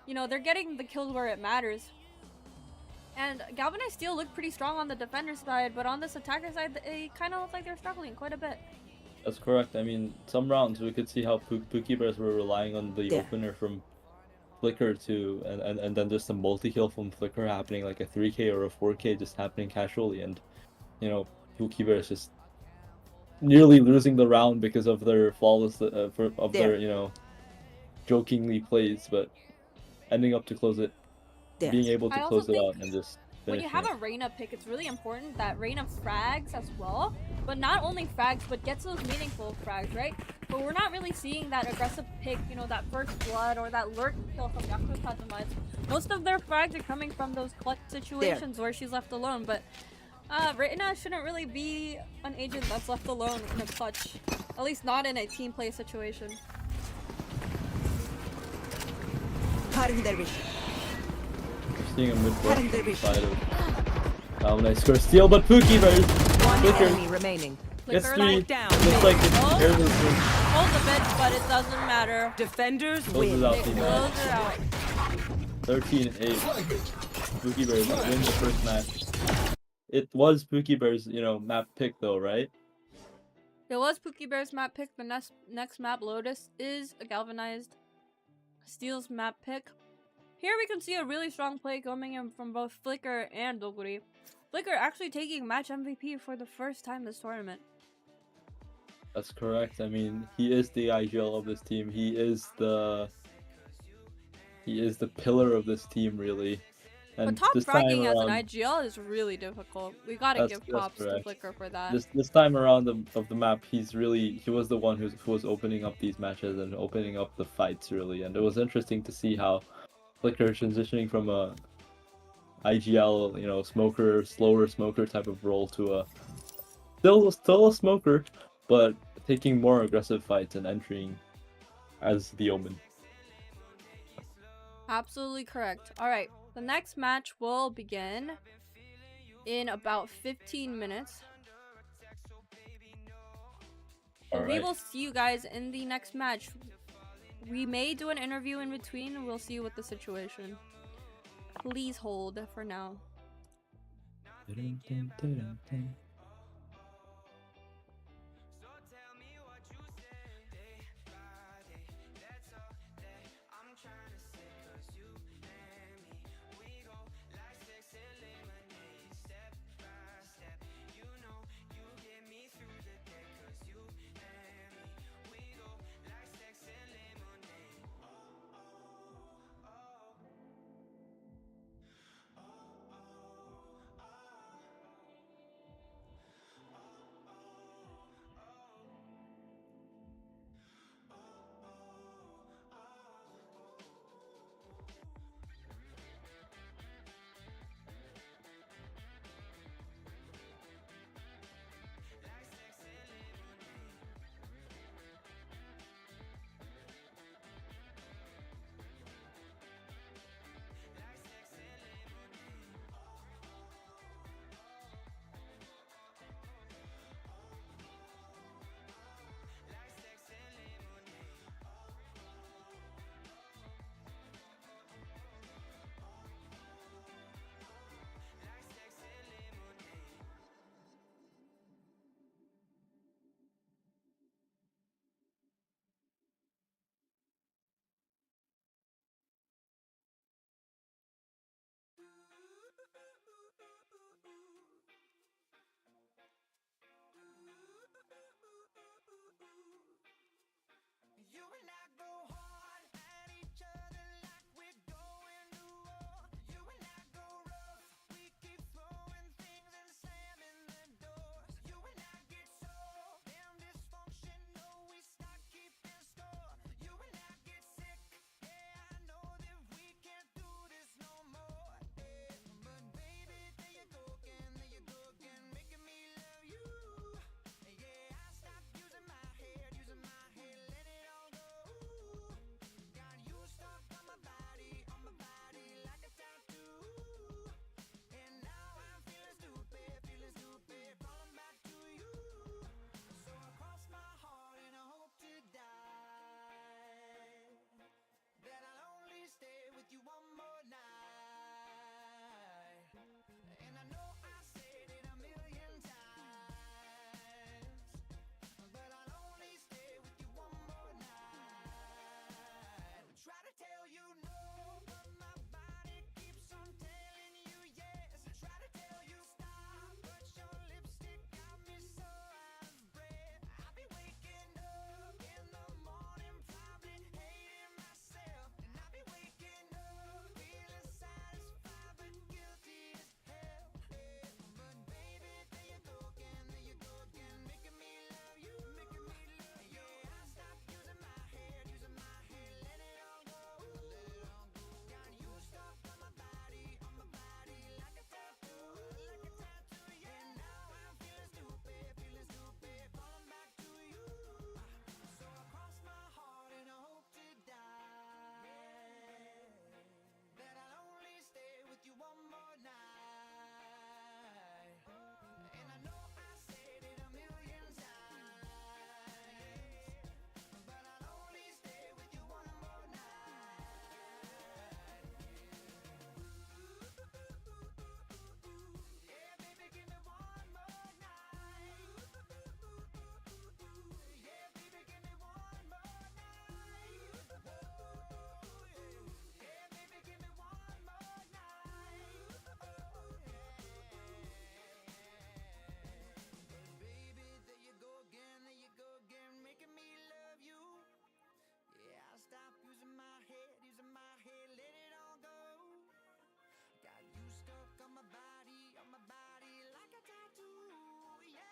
you know, they're getting the kills where it matters. And Galvanized Steel looked pretty strong on the defender side, but on this attacker side, they kind of look like they're struggling quite a bit. That's correct. I mean, some rounds we could see how Pookie Bears were relying on the opener from Flicker to, and then just a multi-kill from Flicker happening, like a 3K or a 4K just happening casually, and, you know, Pookie Bears just nearly losing the round because of their flawless, their, you know, jokingly plays, but ending up to close it, being able to I also close it think out and just when you finishing have a Reyna pick, it's really important that Reyna frags as well. But not only frags, but gets those meaningful frags, right? But we're not really seeing that aggressive pick, you know, that first blood or that lurk kill from Yaku Tajima. Most of their frags are coming from those clutch situations where she's left alone. But Reyna shouldn't really be an agent that's left alone in a clutch. At least not in a team play situation. seeing a mid side of nice score steal, but Pookie Bears One Flicker enemy remaining. gets Flicker three. down. Looks like it's Oh. airless. Hold a bit, but it doesn't matter. Defenders Closes win. out They the close match. it out. 13-8. Pookie Bears win the first match. It was Pookie Bears, you know, map pick though, right? It was Pookie Bear's map pick. The next map, Lotus, is a Galvanized Steel's map pick. Here we can see a really strong play coming in from both Flicker and Doguri. Flicker actually taking match MVP for the first time this tournament. That's correct. I mean, he is the IGL of this team. He is the pillar of this team, really. And But top this time fragging as an around, IGL is really difficult. We gotta give props to correct. Flicker for that. this time around of the map, he was the one who was opening up these matches and opening up the fights, really. And it was interesting to see how Flicker transitioning from a IGL, you know, slower smoker type of role to a still a smoker, but taking more aggressive fights and entering as the Omen. Absolutely correct. Alright, the next match will begin in about 15 minutes. And we will see you guys in the next match. We may do an interview in between, and we'll see what the situation. Please hold for now. You and I go hard at each other like we're going to war. You and I go rough, we keep throwing things and slamming the doors. You and I get so damn dysfunctional, we start keeping score. You and I get sick, yeah, I know that we can't do this no more. Yeah. But baby, there you go again, making me love you. Yeah, I stopped using my head, let it all go. Got you stuck on my body like a tattoo. And now I'm feeling stupid, falling back to you. So I cross my heart and I hope to die that I'll only stay with you one more night. And I know I said it a million times, but I'll only stay with you one more night. Try to tell you no, but my body keeps on telling you yes. Try to tell you stop, but your lipstick got me so out of breath. I'll be waking up in the morning, probably hating myself. And I'll be waking up feeling satisfied but guilty as hell. Yeah. But baby, there you go again, making me love you. Yeah, I stopped using my head, let it all go. Got you stuck on my body like a tattoo. Yeah, and now I'm feeling stupid, falling back to you. So I cross my heart and I hope to die that I'll only stay with you one more night. And I know I said it a million times, but I'll only stay with you one more night. Yeah, baby, give me one more night. Yeah, baby, give me one more night. Yeah, baby, give me one more night. Baby, there you go again, making me love you. Yeah, I'll stop using my head, let it all go. Got you stuck on my body like a tattoo. Yeah,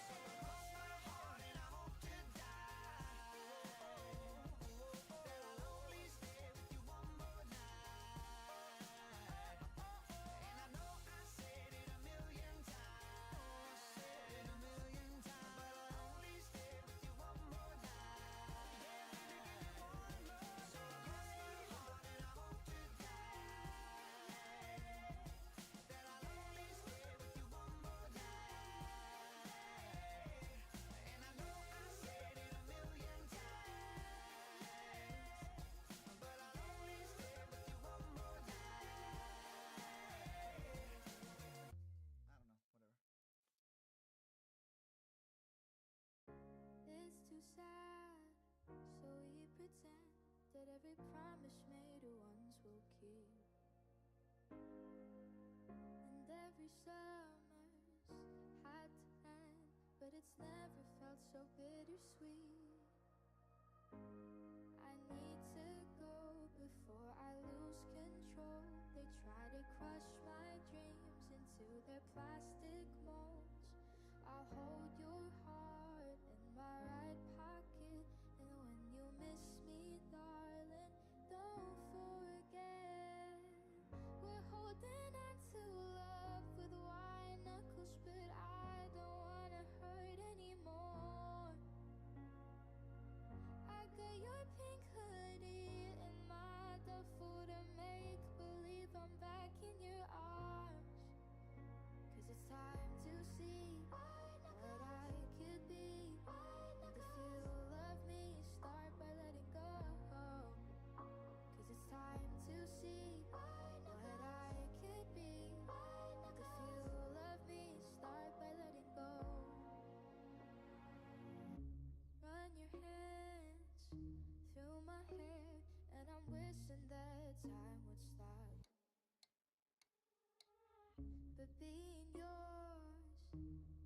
So I cross my heart and I hope to die that I'll only stay with you one more night. And I know I said it a million times, but I'll only stay with you one more night. Yeah, baby, give me one more. So I cross my heart and I hope to die that I'll only stay with you one more night. And I know I said it a million times, but I'll only stay with you one more night. I don't know, whatever. It's too sad, so we pretend that every promise made once will keep. And every summer's had to end, but it's never felt so bittersweet. I need to go before I lose control. They try to crush my dreams into their plastic molds. I'll hold your heart in my right pocket, and when you miss me, darling, don't forget we're holding on to love with wide knuckles, but I don't wanna hurt anymore. I got your pink hoodie in my duffel to make believe I'm back in your arms. 'Cause it's time to see what I could be. If you love me, start by letting go. 'Cause it's time to see what I could be. If you love me, start by letting go. Run your hands through my hair, and I'm wishing that time would stop. But being yours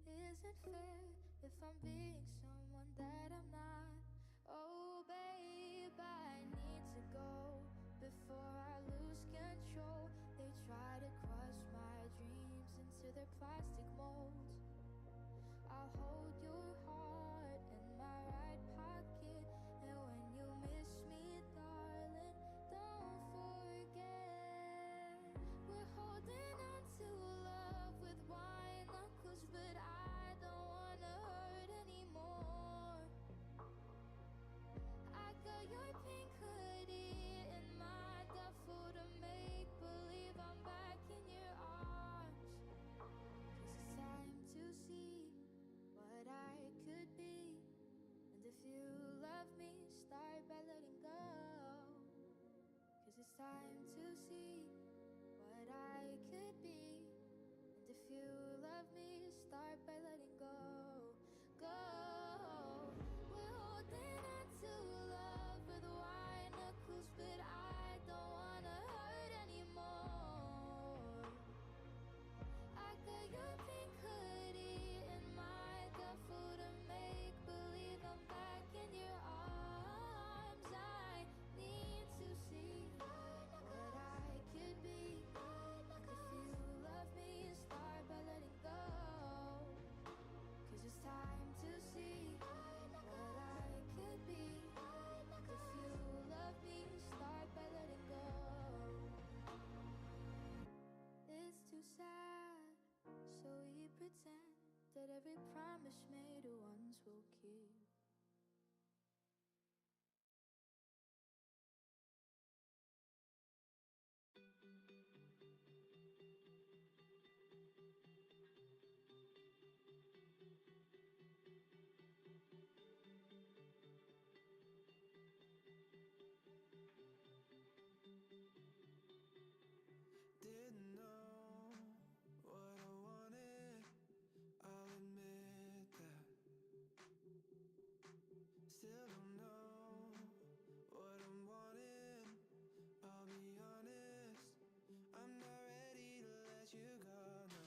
is isn't fair if I'm being someone that I'm not. Oh, babe, I need to go before I lose control. They try to crush my dreams into their plastic molds. I'll hold your heart in my right pocket, and when you miss me, darling, don't forget we're holding on to love with wine knuckles, but I don't wanna hurt anymore. I got your pink hoodie in my duffel to make believe I'm back in your arms. 'Cause it's time to see what I could be. And if you love me, start by letting go. 'Cause it's time to see what I could be. And if you love me, start by letting go. Go. We're holding on to love with wine knuckles, but I don't wanna hurt anymore. I got your pink hoodie in my duffel to make believe I'm back in your arms. I need to see what I could be. If you love me, start by letting go. 'Cause it's time to see what I could be. If you love me, start by letting go. It's too sad, so we pretend that every promise made once will keep. Didn't know what I wanted, I'll admit that. Still don't know what I'm wanting, I'll be honest. I'm not ready to let you go, no.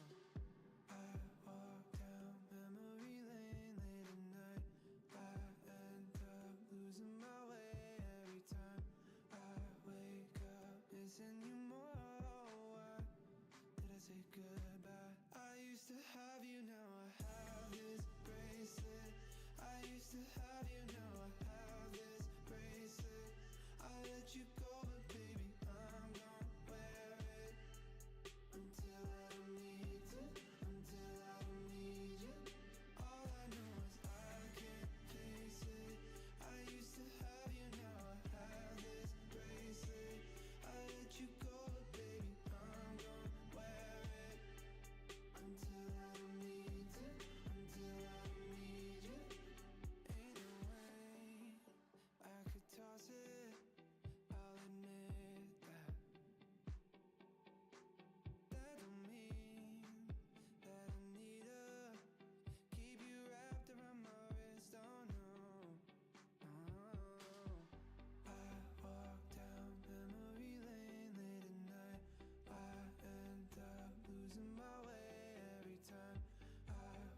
I walk down memory lane late at night. I end up losing my way every time. I wake up missing you more. Why did I say goodbye? I used to have you, now I have this bracelet. I used to have you, now I have this bracelet. I let you go, but baby, I'm gonna wear it until I don't need to, until I don't need you. All I know is I can't face it. I used to have you, now I have this bracelet. I let you go, but baby, I'm gonna wear it until I don't need to, until I don't need you. Ain't no way I could toss it, I'll admit that. That don't mean that I need to keep you wrapped around my wrist, oh no, no. I walk down memory lane late at night. I end up losing my way every time. I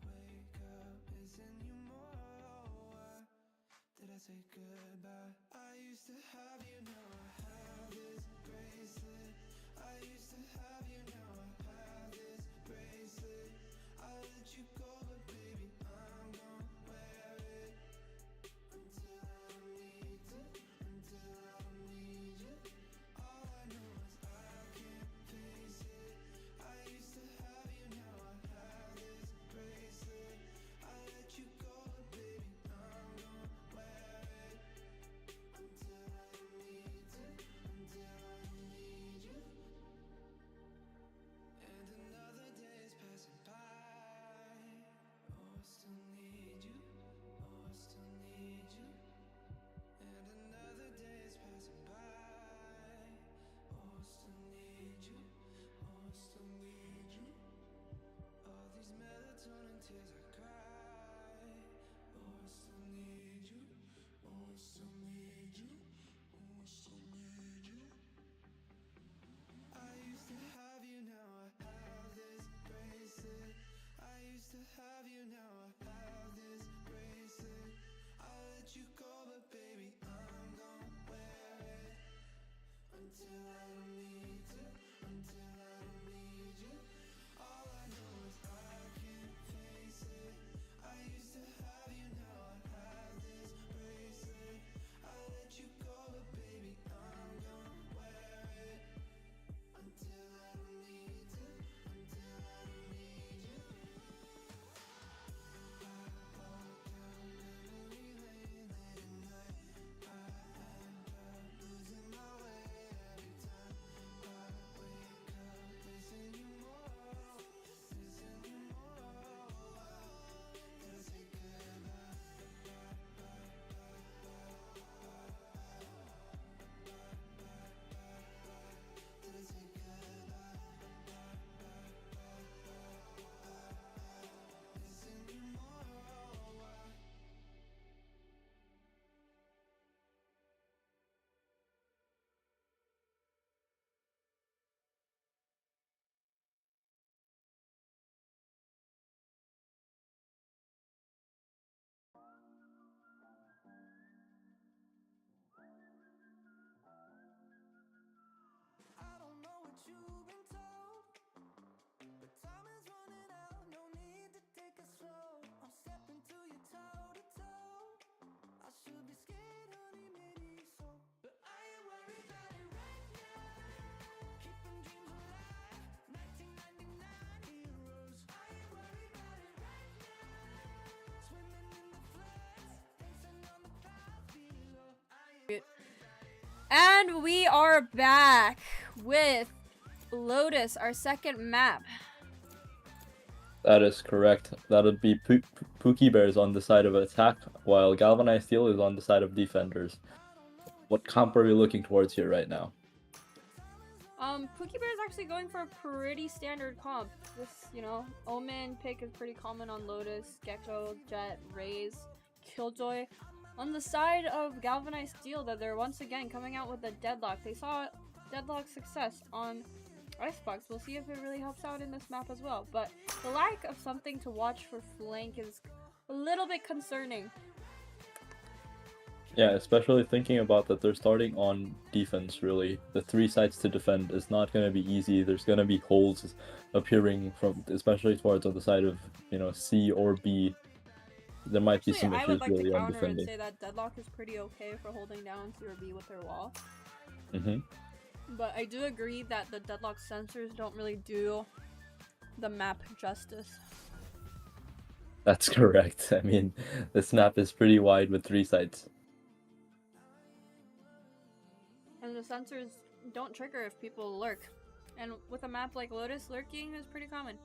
wake up missing you more. Why did I say goodbye? I used to have you, now I have this bracelet. I used to have you, now I have this bracelet. I let you go, but baby, I'm gonna wear it until I don't need to, until I don't need you. All I know is I can't face it. I used to have you, now I have this bracelet. I let you go, but baby, I'm gonna wear it until I don't need to, until I don't need you. And another day is passing by. And we are back with Lotus, our second map. That is correct. That would be Pookie Bears on the side of attack, while Galvanized Steel is on the side of defenders. What comp are we looking towards here right now? Pookie Bear is actually going for a pretty standard comp. This, you know, Omen pick is pretty common on Lotus, Gecko, Jet, Raze, Killjoy. On the side of Galvanized Steel, that they're once again coming out with a Deadlock. They saw Deadlock success on Icebox. We'll see if it really helps out in this map as well. But the lack of something to watch for flank is a little bit concerning. Yeah, especially thinking about that they're starting on defense, really. The 3 sides to defend is not going to be easy. There's going to be holes appearing from, especially towards on the side of, you know, C or B. There might be some I issues would like really to on counter and defending. say that Deadlock is pretty okay for holding down C or B with their wall. Mm-hmm. But I do agree that the Deadlock sensors don't really do the map justice. That's correct. I mean, this map is pretty wide with 3 sides. And the sensors don't trigger if people lurk. And with a map like Lotus, lurking is pretty common.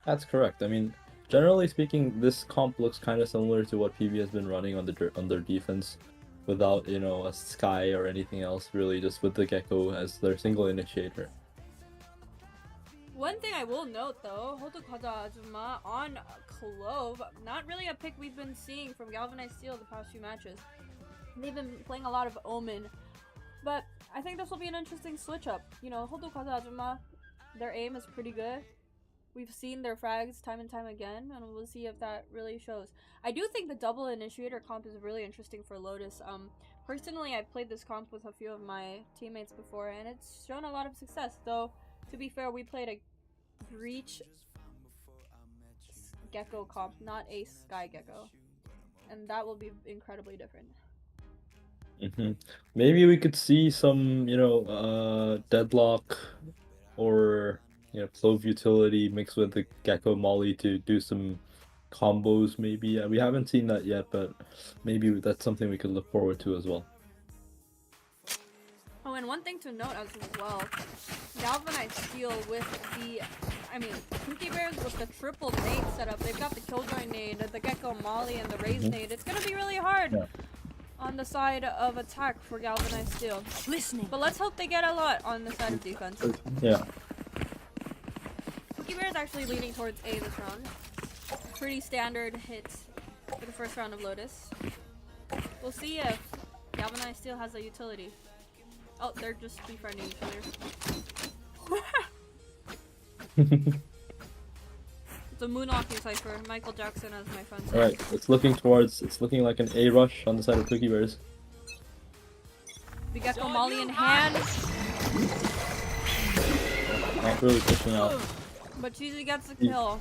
That's correct. I mean, generally speaking, this comp looks kind of similar to what PB has been running on their defense, without, you know, a Sky or anything else, really, just with the Gecko as their single initiator. One thing I will note though, Hotokaza Azuma on Clove, not really a pick we've been seeing from Galvanized Steel the past few matches. They've been playing a lot of Omen, but I think this will be an interesting switch up. You know, Hotokaza Azuma, their aim is pretty good. We've seen their frags time and time again, and we'll see if that really shows. I do think the double initiator comp is really interesting for Lotus. Personally, I've played this comp with a few of my teammates before, and it's shown a lot of success. Though, to be fair, we played a Breach Gecko comp, not a Sky Gecko, and that will be incredibly different. Mm-hmm. Maybe we could see some, you know, Deadlock or, you know, Clove utility mixed with the Gecko Molly to do some combos, maybe. We haven't seen that yet, but maybe that's something we could look forward to as well. Oh, and one thing to note as well, Galvanized Steel with the, Pookie Bears with the triple nade setup. They've got the Killjoy nade, the Gecko Molly, and the Raze nade. It's gonna be really hard on the side of attack for Galvanized Steel. Listening. But let's hope they get a lot on the side of defense. Yeah. Pookie Bear is actually leaning towards A this round. Pretty standard hits for the first round of Lotus. We'll see if Galvanized Steel has a utility. Oh, they're just befriending each other. It's a moonwalking cipher. Michael Jackson, as my friend said. Alright, it's looking like an A rush on the side of Pookie Bears. The Gecko Molly in hand, Not really pushing out. but Cheesy gets the kill.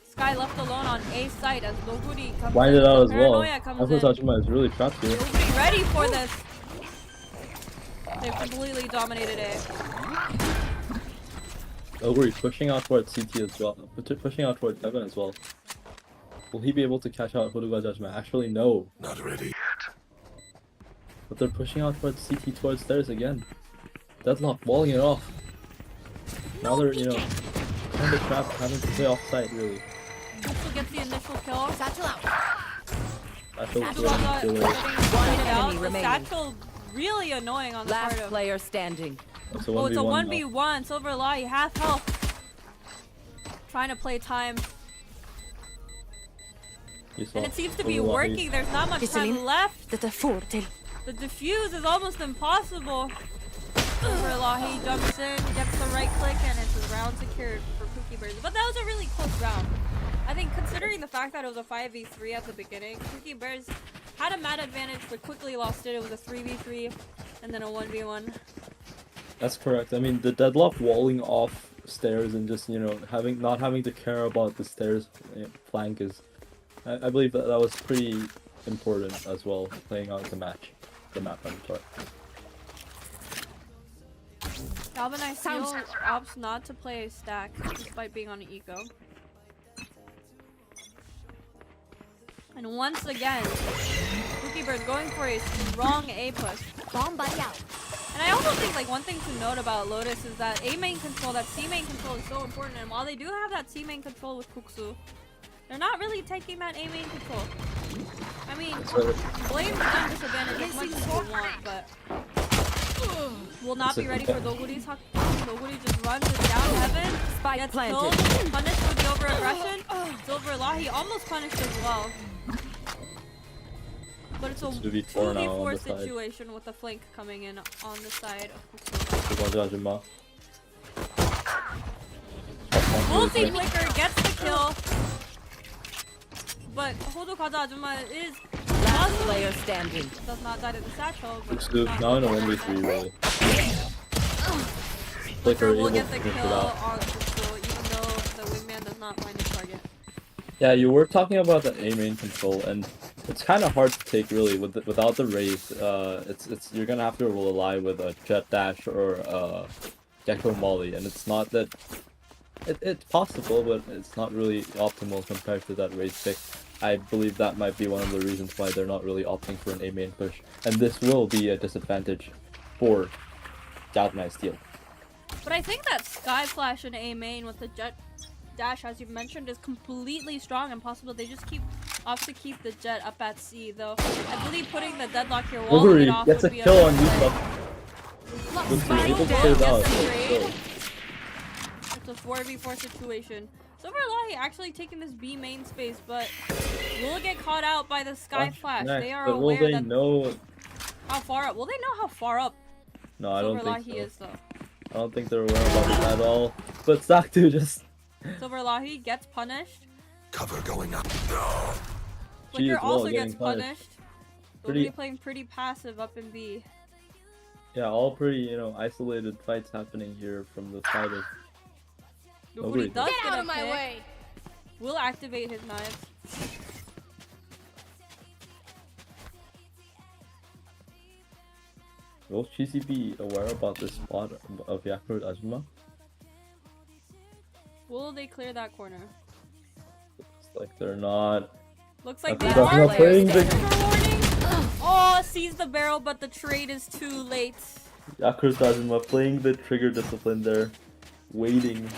Sky left alone on A site as Nobody comes Wind in. it out as well. Paranoia comes in. Tajima is really trapped here. Nobody ready for this. They've completely dominated A. Ogre pushing out towards CT as well. Pushing out towards Evan as well. Will he be able to catch out Horuga Judgment? Actually, no. Not ready yet. But they're pushing out towards CT towards stairs again. Deadlock walling it off. Now they're, you know, kind of trapped, having to play offside really. Also gets the initial kill. Satchel out. Satchel's Horuga really getting pointed out. enemy The remaining. satchel really annoying on the Last part of. player standing. It's a Oh, it's a 1v1 now. 1v1. Silver Lahi, half health. Trying to play time. You saw And it seems to be Overwatch. working. There's not much time Iselin. left. Dette får till. The defuse is almost impossible. Silver Lahi jumps in, gets the right click, and it's a round secured for Pookie Bears. But that was a really close round. I think considering the fact that it was a 5v3 at the beginning, Pookie Bears had a mad advantage but quickly lost it. It was a 3v3 and then a 1v1. That's correct. I mean, the Deadlock walling off stairs and just, you know, not having to care about the stairs flank is, I believe that was pretty important as well, playing out the map, I'm sorry. Galvanized Steel opts not to play a stack despite being on an eco. And once again, Pookie Bear is going for a strong A push. Bomb buddy out. And I also think like one thing to note about Lotus is that A main control, that C main control is so important. And while they do have that C main control with Kuksu, they're not really taking that A main control. I mean, blame the gun disadvantage as much as you want, but will not be ready for Doguri's. Doguri just runs it down heaven, Spike gets planted. killed, punished for the over-aggression. Silver Lahi almost punished as well. But it's a 2v4 now on 2v4 the side. situation with the flank coming in on the side of Kuksu. Galvanized. Multi flicker gets the kill. But Hodo Kaza Ajuma is Last player standing. does not die to the satchel. But Kuksu now in a 1v3 really. Flicker will able get to the finish it kill out. on Kuksu even though the wingman does not find his target. Yeah, you were talking about the A main control, and it's kind of hard to take really without the raise. It's you're gonna have to rely with a jet dash or gecko molly, and it's not that it's possible, but it's not really optimal compared to that raise pick. I believe that might be one of the reasons why they're not really opting for an A main push, and this will be a disadvantage for Galvanized Steel. But I think that Sky Flash in A main with the jet dash, as you've mentioned, is completely strong and possible. They just opt to keep the jet up at C, though. I believe putting the deadlock here walling it Oguri off gets a would be kill on better you. play. Looks able to Silver clear it gets out. the So- trade. It's a 4v4 situation. Silver Lahi actually taking this B main space, but will get caught out by the Sky Flash. Next, They are but will aware they that know? how far up. Will they know how far up No, I Silver don't think Lahi so. is, though? I don't think they're aware about it at all. But Saktu just Silver Lahi gets punished. Cover going up. She Flicker as well also getting gets punished. punished. Pretty- Pretty playing pretty passive up in B. yeah, all pretty isolated fights happening here from the side of. Nobody Oguri. does Get get out a of my pick. way! Will activate his knives. Will Cheesy be aware about this spot of Yakult Ajuma? Will they clear that corner? It's like they're not. Looks like Yakult they Ajuma are playing the trigger warning. Oh, sees the barrel, but the trade is too late. Yakult Ajuma playing the trigger discipline there, waiting.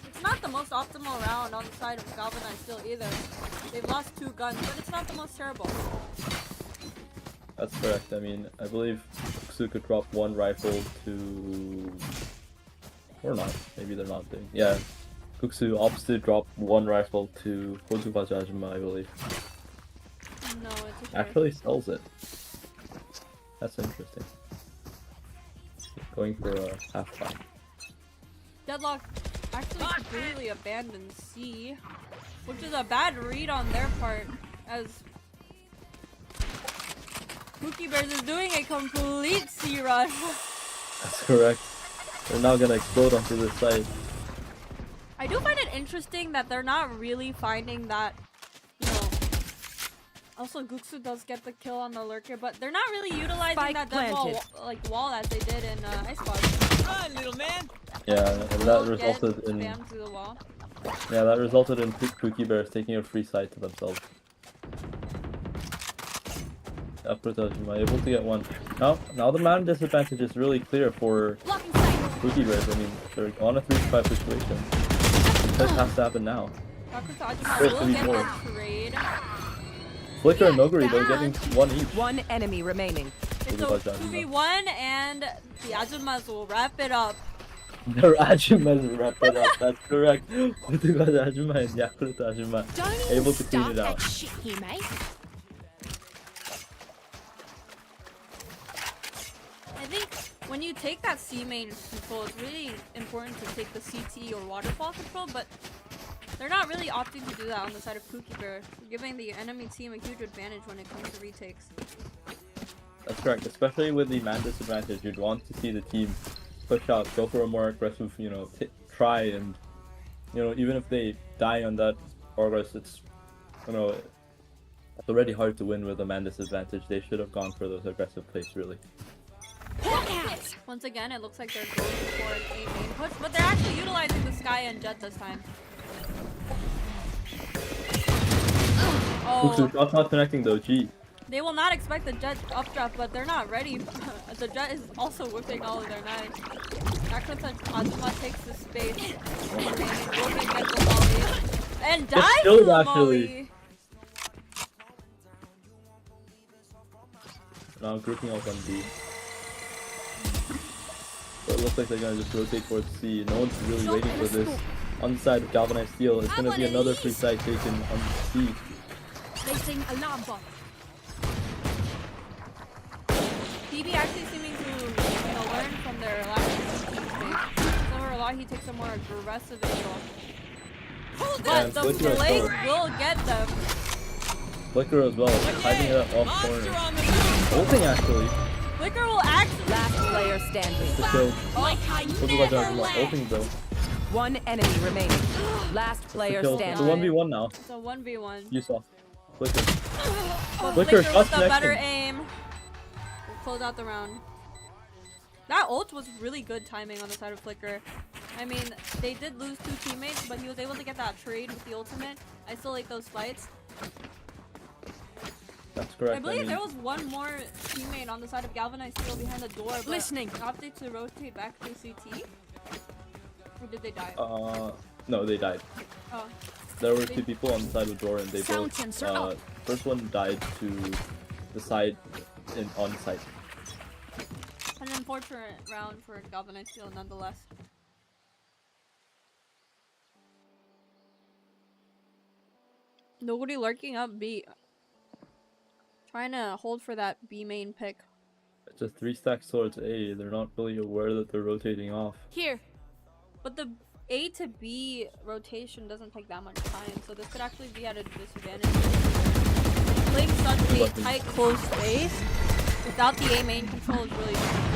It's not the most optimal round on the side of Galvanized still either. They've lost 2 guns, but it's not the most terrible. That's correct. I mean, I believe Kuksu could drop 1 rifle to. Or not. Maybe they're not doing. Yeah. Kuksu opts to drop 1 rifle to Hozuba Jajima, I believe. No, it's a shame. Actually sells it. That's interesting. Going for a half fight. Deadlock actually completely abandoned C, which is a bad read on their part, as Pookie Bears is doing a complete C run. That's correct. They're now gonna explode onto this side. I do find it interesting that they're not really finding that, also Guksu does get the kill on the lurker, but they're not really utilizing Spike that dead planted. wall as they did in Ice Squad. Run, little man. Yeah, and that Will resulted get in spammed through the wall. Pookie Bears taking a free side to themselves. Yakult able to get 1. Now the man disadvantage is really clear for Blocking sight! Pookie Bears. I mean, they're on a 3-5 situation. This has to happen now. Yakuza Ajima First will to be get the born. trade. Flicker and Noguri though getting 1 each. 1 enemy remaining. It's a 2v1 and the Ajumas will wrap it up. Their Ajumas wrap it up, that's correct. Hozuba Ajuma and Yakult Ajuma Don't able to start clean it out. that shit here, mate. I think when you take that C main control, it's really important to take the CT or waterfall control, but they're not really opting to do that on the side of Pookie Bear, giving the enemy team a huge advantage when it comes to retakes. That's correct, especially with the man disadvantage, you'd want to see the team push out, go for a more aggressive, try and, even if they die on that progress, it's already hard to win with a man disadvantage. They should have gone for those aggressive plays, really. Once again, it looks like they're going for an A main push, but they're actually utilizing the Sky and Jet this time. Kuksu Oh, shot's not connecting though, gee. They will not expect the Jet updraft, but they're not ready. The Jet is also whipping all of their knives. Backwards Ajuma takes the space. Will get the volley. And dies to killed, the actually. volley. Now grouping up on B. So it looks like they're gonna just rotate towards C. No one's really waiting for this. On the side of Galvanized Steel, it's gonna be another free side taken on C. Placing alarm bot. PB actually seeming to learn from their last team stage. So he takes a more aggressive angle. But the Flicker as Blake well. will get them. Flicker as well, hiding it off corner. Ulting actually. Flicker will actually. Last player standing. The kill. Like I Looks like they're ulting though. One enemy remaining. Last player Kill. It's a standing. 1v1 now. It's a 1v1. You saw. Flicker. But Flicker, Flicker shots with a better connecting. aim. We'll close out the round. That ult was really good timing on the side of Flicker. I mean, they did lose 2 teammates, but he was able to get that trade with the ultimate. I still like those fights. That's correct. I believe there was one more teammate on the side of Galvanized Steel behind the door, but Listening. opted to rotate back to CT. Or did they die? No, they died. Oh. There were 2 people on the side of the door and they Sound both, sensor up. first one died to the side on site. An unfortunate round for Galvanized Steel nonetheless. Nobody lurking up B. Trying to hold for that B main pick. It's a 3-stack towards A. They're not really aware that they're rotating off. Here. But the A to B rotation doesn't take that much time, so this could actually be at a disadvantage. Playing such a tight, close space without the A main control is really difficult.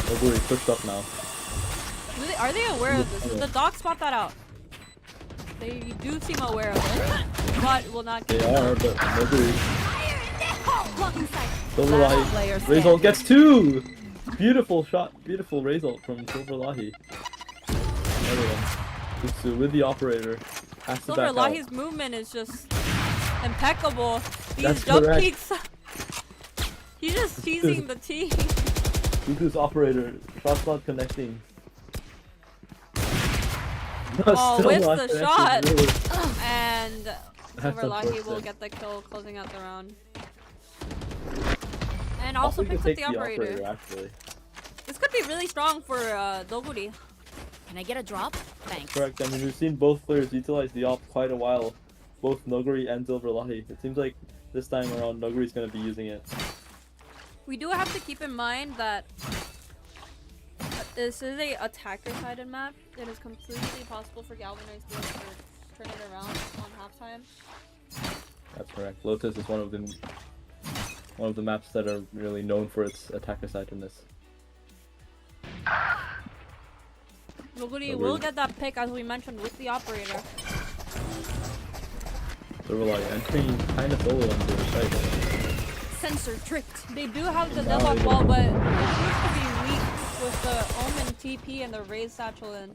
Nobody pushed up now. Really, are they aware of this? Did the doc spot that out? They do seem aware of it, but will not get They are, but nobody. Silver Last player Lahi. Razor standing. gets 2! Beautiful shot. Beautiful Razor from Silver Lahi. Another one. Jutsu with the operator. Has to Silver back out. Lahi's movement is just impeccable. These That's jump correct. peaks. He's just teasing the team. Jutsu's operator. Shot's not connecting. No, Oh, still with not the connecting, shot. really. And Silver Lahi will unfortunate. get the kill, closing out the round. And also Hopefully picks they up take the operator. actually. This could be really strong for Doguri. Can I get a drop? Thanks. Correct. I mean, we've seen both players utilize the op quite a while. Both Noguri and Silver Lahi. It seems like this time around Noguri's going to be using it. We do have to keep in mind that this is a attacker-sided map. It is completely possible for Galvanized to turn it around on halftime. That's correct. Lotus is one of the maps that are really known for its attacker-sidedness. Noguri will get that pick, as we mentioned, with the operator. Silver Lahi entering kind of solo on the side. Sensor tricked. They do have the Now deadlock they- wall, but it seems to be weak with the Omen TP and the raised satchel in.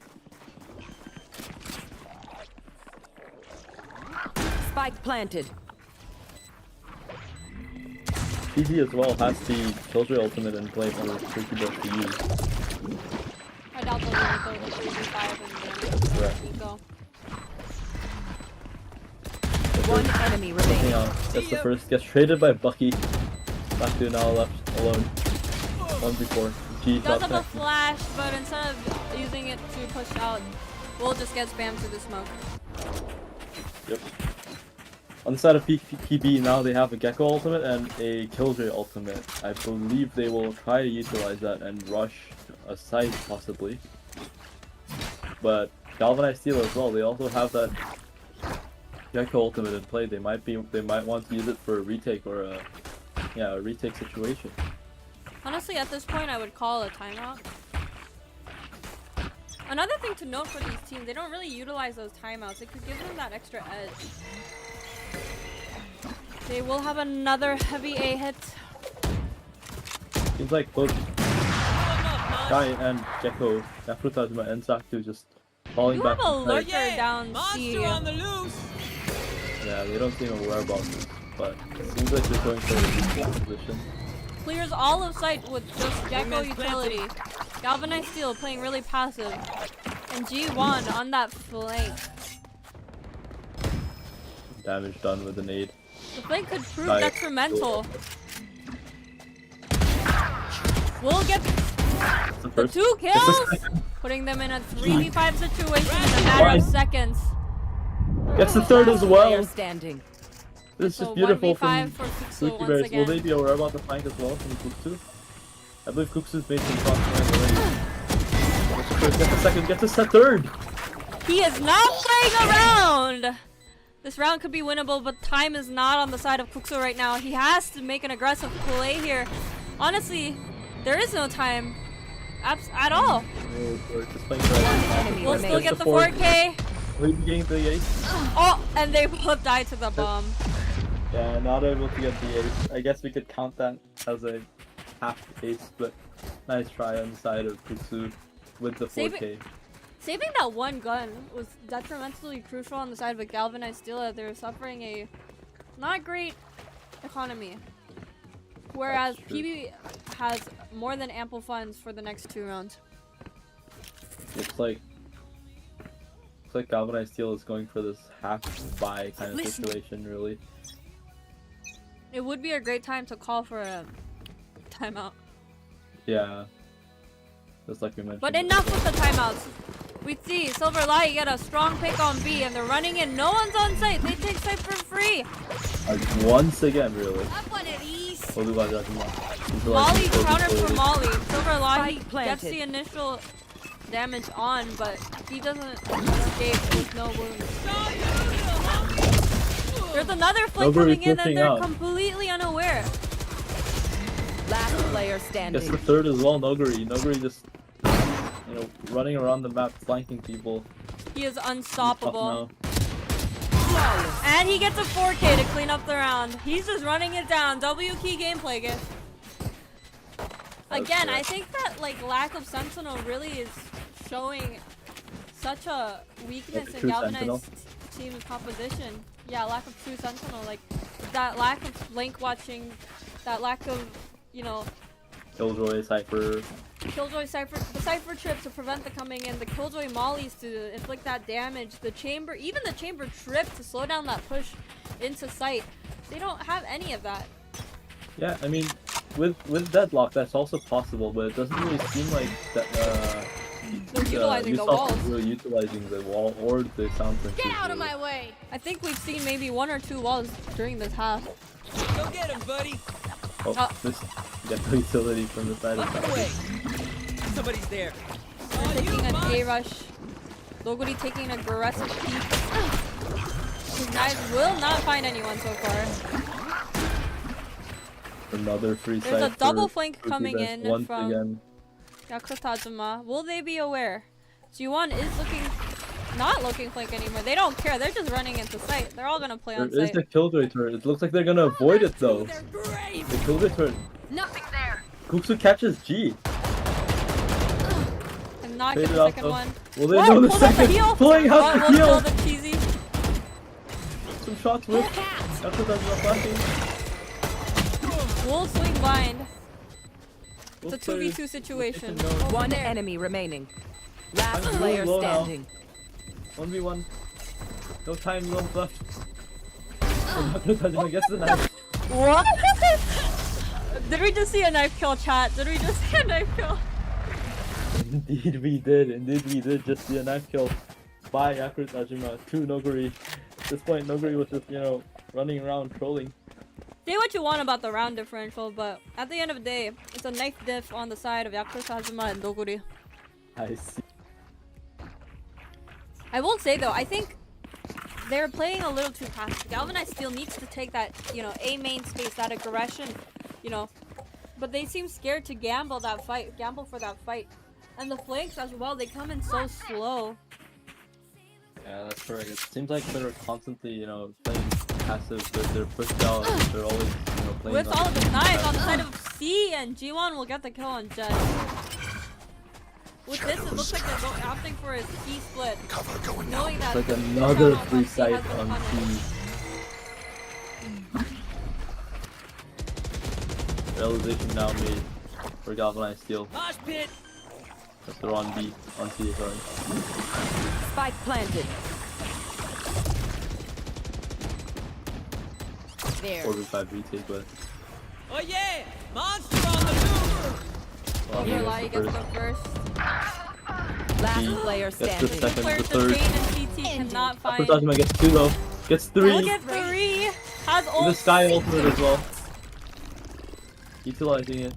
Spike planted. PG as well has the Killjoy ultimate in play for Pookie Bush to use. I doubt they'll really go to 3v5 and Correct. Nico. One enemy Looking remaining. out. Gets the first. Gets traded by Bucky. Back to now left alone. 1v4. G Does shot have a connected. flash, but instead of using it to push out, we'll just get spammed through the smoke. Yep. On the side of PB now they have a Gecko ultimate and a Killjoy ultimate. I believe they will try to utilize that and rush a site possibly. But Galvanized Steel as well, they also have that Gecko ultimate in play. They might want to use it for a retake or a retake situation. Honestly, at this point, I would call a timeout. Another thing to note for these teams, they don't really utilize those timeouts. It could give them that extra edge. They will have another heavy A hit. Seems like both Sky and Gecko, Yakutajima and Saku just falling You back. have a inside. lurker down C. Monster on the loose. Yeah, they don't seem aware about this, but it seems like they're going for the weak position. Clears all of sight with just Gecko utility. Galvanized Steel playing really passive. And G1 on that flank. Damage done with an aid. The flank could prove Nice. detrimental. We'll get That's the the first. 2 kills! Putting them in a 3v5 situation in a matter of seconds. Gets the third as Player well. standing. This is So beautiful 1v5 from for Kuxu Pookie once Bears. Will again. they be aware about the flank as well from Kuxu? I believe Kuxu's made some shots already. Get the second, get the third! He is not playing around! This round could be winnable, but time is not on the side of Kuxu right now. He has to make an aggressive play here. Honestly, there is no time at all. We're just playing for Enemy We'll still remaining. get the 4K. We're getting the ace. Oh, and they both died to the bomb. Yeah, not able to get the ace. I guess we could count that as a half ace, but nice try on the side of Kuxu with the Save 4K. Saving that one gun was detrimentally crucial on the side of a Galvanized Steel. They're suffering a not great economy. Whereas That's true. PB has more than ample funds for the next 2 rounds. Looks like Galvanized Steel is going for this half buy kind of Listen. situation, really. It would be a great time to call for a timeout. Yeah. Just like we mentioned. But enough with the timeouts. We see Silver Light get a strong pick on B and they're running in. No one's on site. They take site for free. Once again, really. Have one of these. Molly counter for Molly. Silver Light Spike planted. gets the initial damage on, but he doesn't escape with no wounds. There's another flank Nobody coming in and pushing they're out. completely unaware. Last player Gets the standing. third as well, Noguri. Noguri just, running around the map, flanking people. He is He's unstoppable. tough now. Flawless. And he gets a 4K to clean up the round. He's just running it down. W key gameplay gift. Again, I correct. think that lack of Sentinel really is showing such a weakness in true Galvanized Sentinel? team's composition. Yeah, lack of true Sentinel. Like that lack of flank watching, that lack of, Killjoy, Cypher. Killjoy Cypher, the Cypher trip to prevent the coming in, the Killjoy mollies to inflict that damage, the chamber, even the chamber trip to slow down that push into sight. They don't have any of that. Yeah, I mean, with Deadlock, that's also possible, but it doesn't really seem like that. They're utilizing the Ubisoft walls. is really utilizing the wall or the sound sensors. Get out of really. my way. I think we've seen maybe 1 or 2 walls during this half. Go get him, buddy. Oh, this get the utility from the side of Lock the away. Somebody's there. They're taking an A rush. Loguri taking an aggressive peek. These guys will not find anyone so far. Another free There's a side double for flank Pookie coming Bears in once from again. Yakutajima. Will they be aware? G1 is not looking flank anymore. They don't care. They're just running into sight. They're all gonna play There on is sight. the Killjoy turret. It looks like they're gonna avoid it though. They're great. The Killjoy turret. Nothing there. Kuxu catches G. And not Fade get it the out, second though. one. Will they Whoa, know the pulled out second? heel. Pulling out the We'll heel. kill the cheesy. Some shots with. Yakutajima flashing. We'll swing blind. Both It's a players 2v2 situation. taking notes. One enemy remaining. Last I'm player really low now. standing. 1v1. No time zones left. Yakutajima gets the knife. What? Did we just see a knife kill, chat? Did we just see a knife kill? Indeed we did. Indeed we did just see a knife kill by Yakutajima to Noguri. At this point, Noguri was just, running around trolling. Say what you want about the round differential, but at the end of the day, it's a knife diff on the side of Yakutajima and Doguri. I see. I won't say though, I think they're playing a little too passive. Galvanized Steel needs to take that, A main space, that aggression, But they seem scared to gamble for that fight. And the flanks as well, they come in so slow. Yeah, that's correct. It seems like they're constantly, playing passive. They're pushed out. They're always, playing With on all of the the knives on passive. the side of C, and G1 will get the kill on Jet. looks like they're opting for a C split. Knowing that It's like another Showdown free on C has site been on punished. C. Realization now made for Galvanized Steel. Mosh pit. But they're on B, on C, sorry. Spike planted. There. 45 retake, but Oh yeah! Monster on the move! well, he Overlie gets gets the the first. first. Last B player gets the standing. second, Players the the third. Jane and CT cannot find. Tajima gets 2 though. Gets 3. Look at 3. Has The ult. Sky ultimate as well. Utilizing it.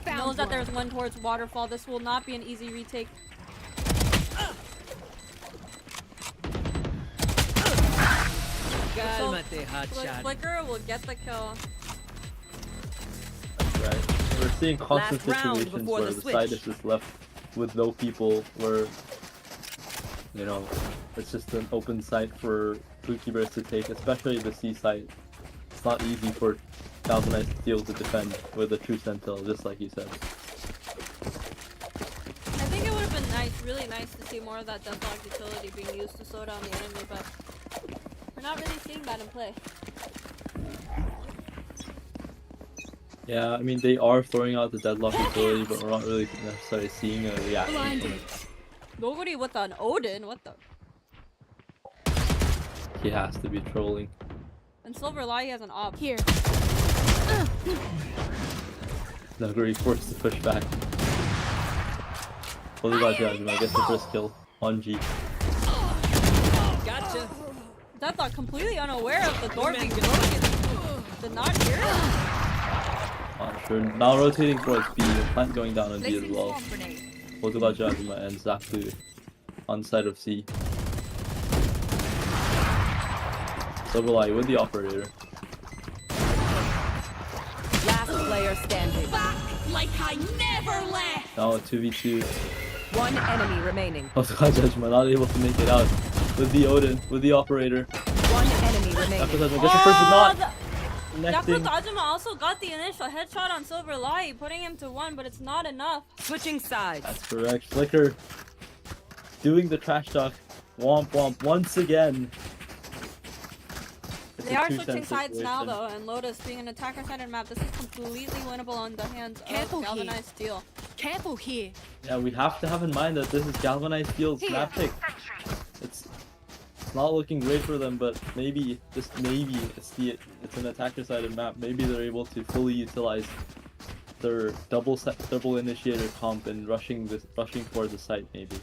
Knows that there's one towards waterfall. This will not be an easy retake. Cálmate, hotshot. Flicker will get the kill. Right. We're seeing constant Last round situations before where the the side switch. is just left with no people, where, you know, it's just an open site for Pookie Bears to take, especially the C site. It's not easy for Galvanized Steel to defend with a true Sentinel, just like you said. I think it would have been nice, really nice to see more of that deadlock utility being used to slow down the enemy, but we're not really seeing that in play. Yeah, I mean, they are throwing out the deadlock utility, but we're not really necessarily seeing a reaction from it. Nobody with an Odin, what the? He has to be trolling. And Silver Lai has an op. Here. Naguri forced to push back. Fully got Tajima gets the first kill on G. Gotcha. Deadlock completely unaware of the door being broken. Did not hear it. Sure. Now rotating towards B, and Plant going down on B as well. Fully got Tajima and Zaku on side of C. Silverlight with the operator. Last player standing. Like I never left. Now a 2v2. One enemy remaining. Fully Tajima not able to make it out with the Odin, with the operator. One enemy remaining. Yaku Tajima gets the first but not Yaku connecting. Tajima also got the initial headshot on Silver Lai, putting him to 1, but it's not enough. Switching sides. That's correct. Flicker doing the trash talk. Womp womp once again. It's They a are two-cent switching sides now, situation. though, and Lotus being an attacker-sided map, this is completely winnable on the hands Careful of here. Galvanized Steel. Careful here. Yeah, we have to have in mind that this is Galvanized Steel's map pick. It's not looking great for them, but maybe, just maybe, it's an attacker-sided map. Maybe they're able to fully utilize their double initiator comp and rushing towards the site. Maybe.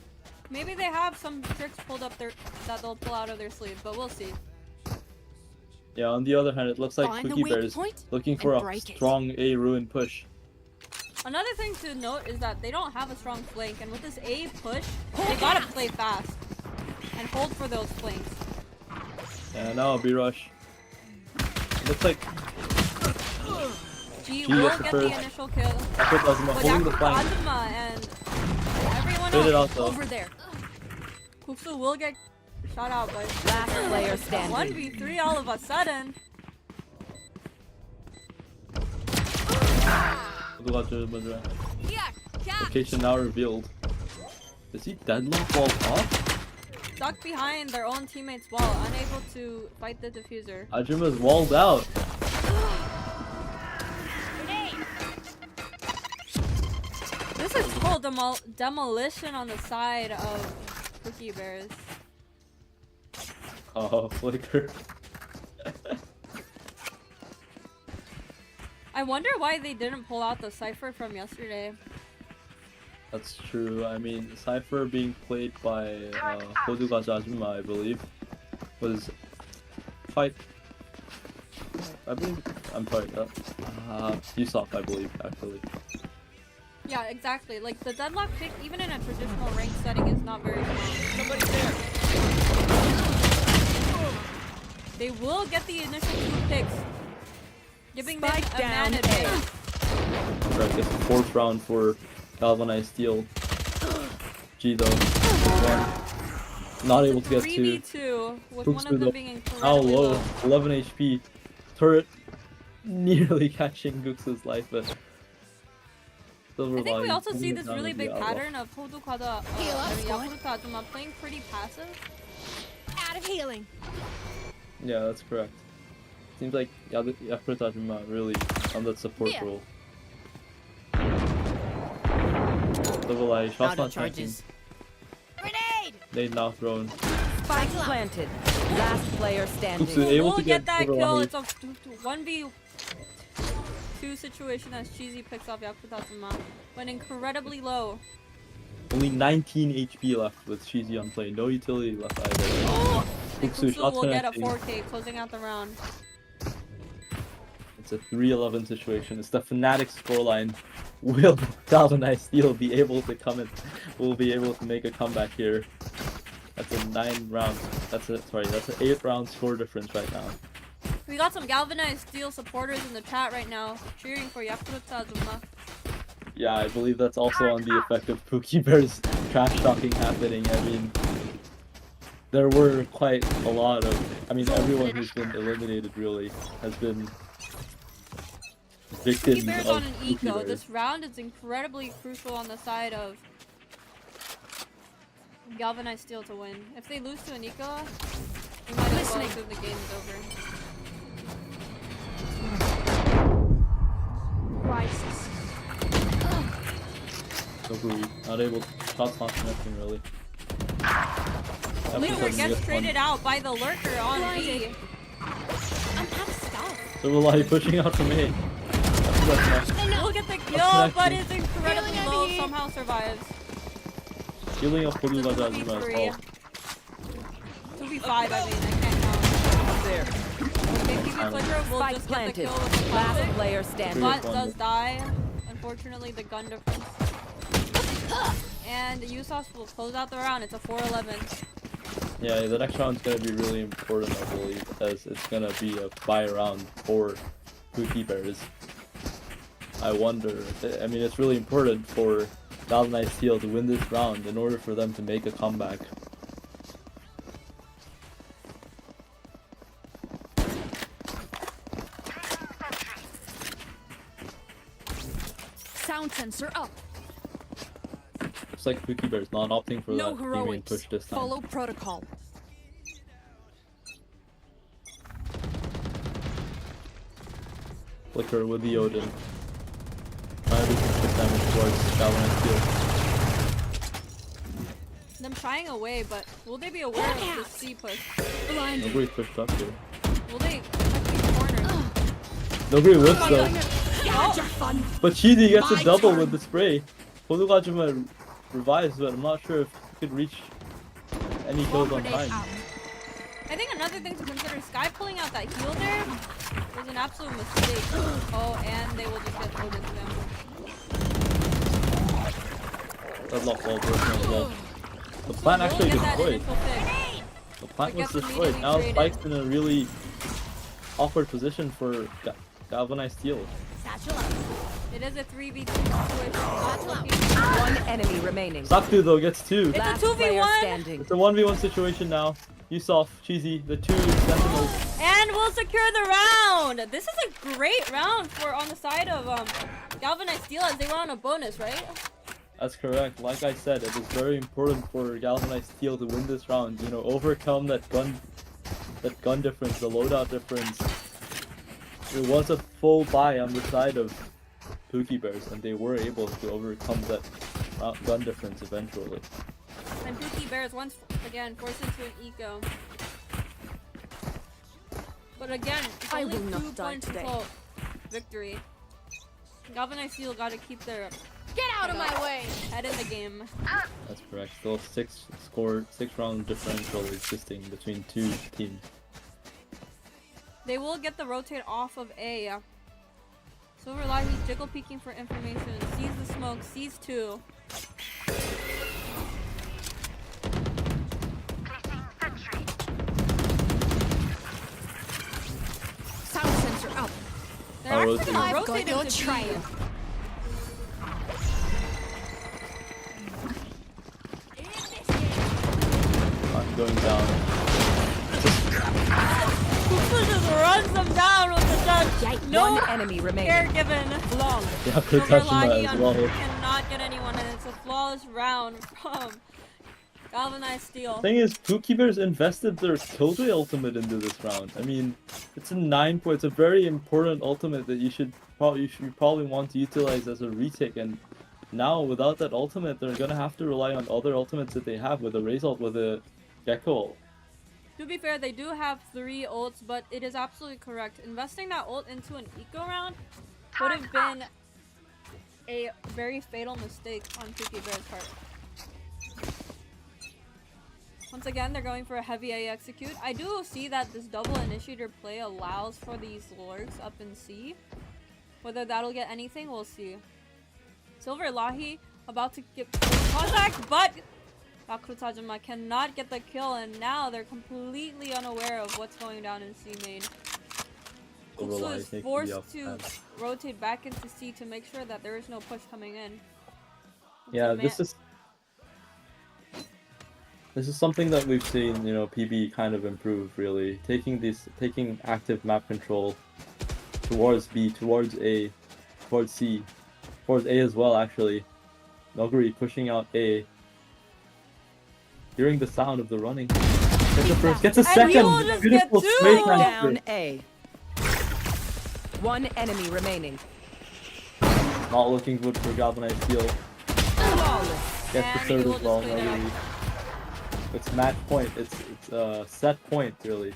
Maybe they have some tricks pulled up that they'll pull out of their sleeve, but we'll see. Yeah. On the other hand, it looks like Find the Pookie weak Bears point looking for and a break it. strong A ruin push. Another thing to note is that they don't have a strong flank, and with this A push, they gotta play fast and hold for those flanks. Yeah, now B rush. Looks like G G will gets the get the first. initial kill, Yaku Tajima but holding the Yaku flank. Tajima and everyone Faded else out though. Over there. Kuksu will get shot out, but Last player standing. 1v3 all of a sudden. Location now revealed. Is he deadlock walled off? Stuck behind their own teammate's wall, unable to fight the diffuser. Ajima's walled out. This is total demolition on the side of Pookie Bears. Oh, Flicker. I wonder why they didn't pull out the Cypher from yesterday. That's true. I mean, Cypher being played by Hoduga Jajima, I believe, was quite. I believe. I'm sorry. Usopp, I believe, actually. Yeah, exactly. Like, the deadlock pick, even in a traditional rank setting, is not very strong. Somebody's there. They will get the initial 2 picks, giving them Spike a down man A. advantage. Correct. It's the 4th round for Galvanized Steel. G though. 1. Not able to get 2. 3v2, with one Kuksu of them though. being How incredibly low? low. 11 HP. Turret nearly catching Gux's life, but Silver I think we Light also see pulling it this down really with big the outlaw. pattern of Yakuruta Ajuma playing pretty passive. Out of healing. Yeah, that's correct. Seems like Yakuruta Ajuma really on that support Yeah. role. Silver Light, shots Out not of tracking. charges. Grenade! Nade now thrown. Spike planted. Last player standing. Pookie able We'll to get that Silver kill. Light. It's a 1v2 situation as Cheesy picks off Yakuruta Ajuma. Went incredibly low. Only 19 HP left with Cheesy on play. No utility left either. And Puksu, Kusu shots will get a connecting. 4K closing out the round. It's a 3-11 situation. It's the Fnatic scoreline. Will Galvanized Steel be able to come in? Will be able to make a comeback here? That's a 9 round. That's an 8 round score difference right now. We got some Galvanized Steel supporters in the chat right now cheering for Yakuruta Ajuma. Yeah, I believe that's also on the effect of Pookie Bear's trash talking happening. I mean, there were quite a lot of. I mean, everyone who's been eliminated really has been victims Pookie Bear's of on an Pookie eco. Bears. This round is incredibly crucial on the side of Galvanized Steel to win. If they lose to an eco, we might as well assume the game is over. Nobody not able. Shots not connecting really. Lurker Yakuruta gets one. traded out by the Lurker on B. I'm out of stuff. So will I pushing out from A. That's We'll get the kill, connecting. but it's incredibly low. Somehow survives. healing up Pookie It's a Bear's Ajuma as 2v3. well. 2v5, I can't count. There. Okay, keep it flicker. We'll Spike just get the planted. kill with the Last classic. player standing. But does die. Unfortunately, the gun difference. And Usos will close out the round. It's a 4-11. Yeah, the next round's gonna be really important, I believe, as it's gonna be a bye round for Pookie Bears. I wonder. I mean, it's really important for Galvanized Steel to win this round in order for them to make a comeback. Sound sensor up. Looks like Pookie Bears not opting for No that teammate heroics. push this time. Follow protocol. Flicker with the Odin. Trying to do some quick damage towards Galvanized Steel. Them shying away, but will they be aware of the C push? Nobody pushed up here. Will they check these corners? Nobody whips though. Had your fun. But Cheesy gets My a double turn. with the spray. Hodogajima revives, but I'm not sure if he could reach any kills on time. I think another thing to consider, Sky pulling out that heal there was an absolute mistake. Oh, and they will just get pulled into them. Deadlock wall broken as well. The plant We'll actually get that destroyed. initial pick. The plant was gets destroyed. immediately Now traded. Spike's in a really awkward position for Galvanized Steel. Satchel up. It is a 3v2 situation. One enemy remaining. Saktu though gets 2. It's a Last player 2v1. standing. It's a 1v1 situation now. Usof, Cheesy, the 2 Sentinels. And we'll secure the round. This is a great round for on the side of Galvanized Steel as they were on a bonus, right? That's correct. Like I said, it is very important for Galvanized Steel to win this round. You know, overcome that gun difference, the loadout difference. It was a full buy on the side of Pookie Bears, and they were able to overcome that gun difference eventually. And Pookie Bears once again forced into an eco. But again, it's I only will not 2 die points today. until victory. Galvanized Steel got to keep their Get out of my way. head in the game. That's correct. Still 6 round differential existing between 2 teams. They will get the rotate off of A. Silver Light, he's jiggle peeking for information. Sees the smoke, sees 2. Sound sensor up. They're Oh, actually rotate. gonna I've got rotate your into B. trail. Going down. Kufu just runs them down with the judge. No One enemy care remaining. given. Flawless. Yeah, Kurtajima as well. Cannot get anyone, and it's a flawless round from Galvanized Steel. Thing is, Pookie Bears invested their Killjoy ultimate into this round. I mean, it's a 9 point. It's a very important ultimate that you should probably want to utilize as a retake. And now, without that ultimate, they're gonna have to rely on other ultimates that they have with a Raze ult, with a Gecko ult. To be fair, they do have 3 ults, but it is absolutely correct. Investing that ult into an eco round would have been a very fatal mistake on Pookie Bear's part. Once again, they're going for a heavy A execute. I do see that this double initiator play allows for these lurks up in C. Whether that'll get anything, we'll see. Silver Lahi about to get contact, but Kurtajima cannot get the kill, and now they're completely unaware of what's going down in C main. Kuksu is forced to rotate back into C to make sure that there is no push coming in. Yeah, this is something that we've seen, you know, PB kind of improve, really. Taking active map control towards B, towards A, towards C, towards A as well, actually. Noguri pushing out A. Hearing the sound of the running. Gets a first, gets a And he will second! just Beautiful get 2! straight Down transfer. A. One enemy remaining. Not looking good for Galvanized Steel. Flawless. Gets the And he third will as just well, clean it up. Noguri. It's match point, it's a set point, really.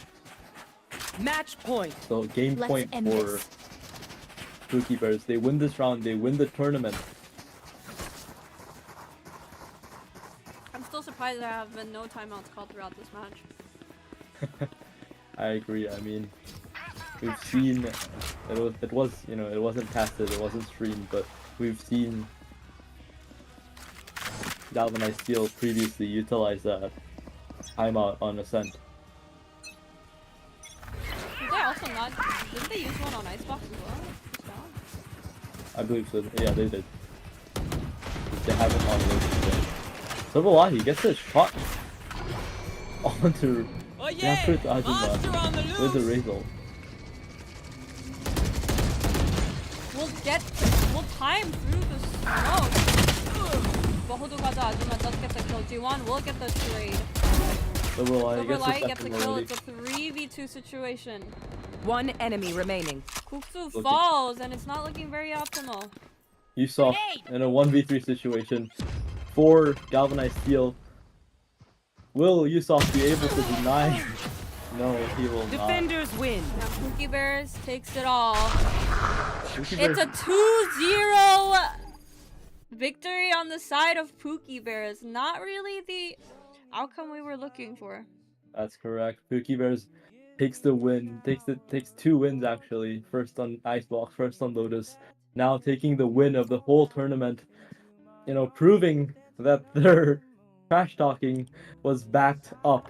Match point. So game Let's point end for this. Pookie Bears. They win this round, they win the tournament. I'm still surprised there have been no timeouts called throughout this match. I agree. I mean, we've seen it was you know, it wasn't casted, it wasn't streamed, but we've seen Galvanized Steel previously utilize that timeout on Ascent. Did they also not? Didn't they use one on Icebox as well? This round? I believe so. Yeah, they did. They haven't on Lotus yet. Sobolahi gets a shot onto Oh yeah! Monster Yakuza on the with the loose! Raze ult. We'll time through the smoke. Bahudu Gaza Azuma does get the kill. G1 will get the trade. Sobolahi gets Silverlight the gets the second kill. already. It's a 3v2 situation. One enemy remaining. Kuksu falls, and it's not looking very optimal. You saw in a 1v3 situation for Galvanized Steel. Will Usoft be able to deny? No, he will not. Defenders win. Now Pookie Bears takes it all. Pookie It's Bears- a 2-0 victory on the side of Pookie Bears. Not really the outcome we were looking for. That's correct. Pookie Bears takes the win. Takes 2 wins actually. First on Icebox, first on Lotus. Now taking the win of the whole tournament. You know, proving that their trash talking was backed up.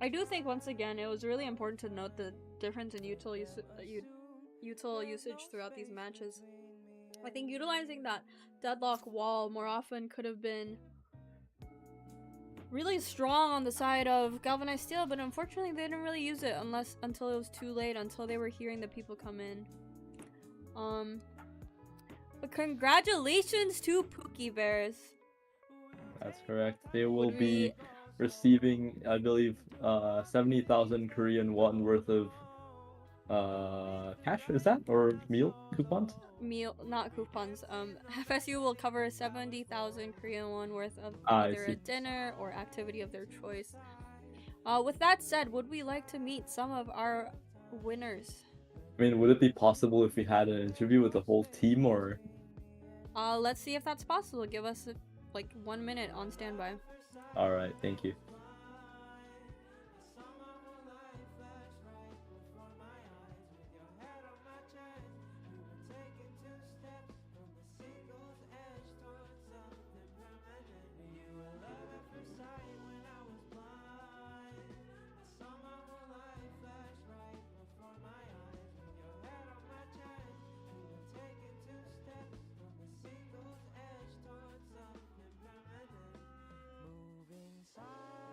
I do think once again it was really important to note the difference in util usage throughout these matches. I think utilizing that deadlock wall more often could have been really strong on the side of Galvanized Steel, but unfortunately they didn't really use it until it was too late, until they were hearing the people come in. But congratulations to Pookie Bears. That's correct. They will Would be we- receiving, I believe, 70,000 Korean won worth of cash. Is that, or meal coupons? Meal, not coupons. FSU will cover 70,000 Korean won worth of I either see. a dinner or activity of their choice. With that said, would we like to meet some of our winners? I mean, would it be possible if we had an interview with the whole team, or? Let's see if that's possible. Give us like 1 minute on standby. All right, thank you. Moving silent.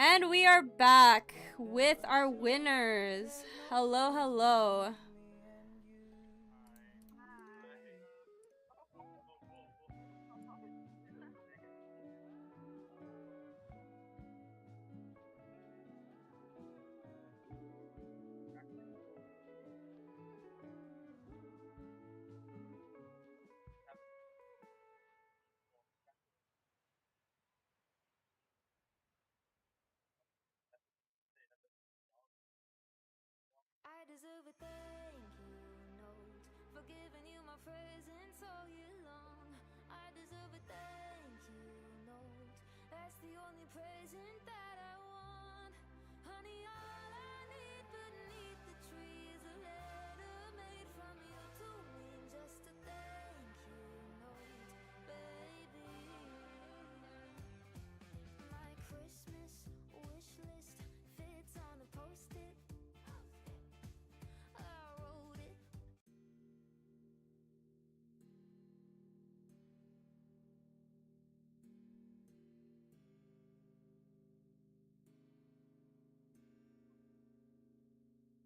And we are back with our winners. Hello, hello. I deserve a thank you note for giving you my presents all year long. I deserve a thank you note. That's the only present that I want. Honey, all I need beneath the tree is a letter made from you to me. Just a thank you note, baby. My Christmas wish list fits on a post-it. I wrote it.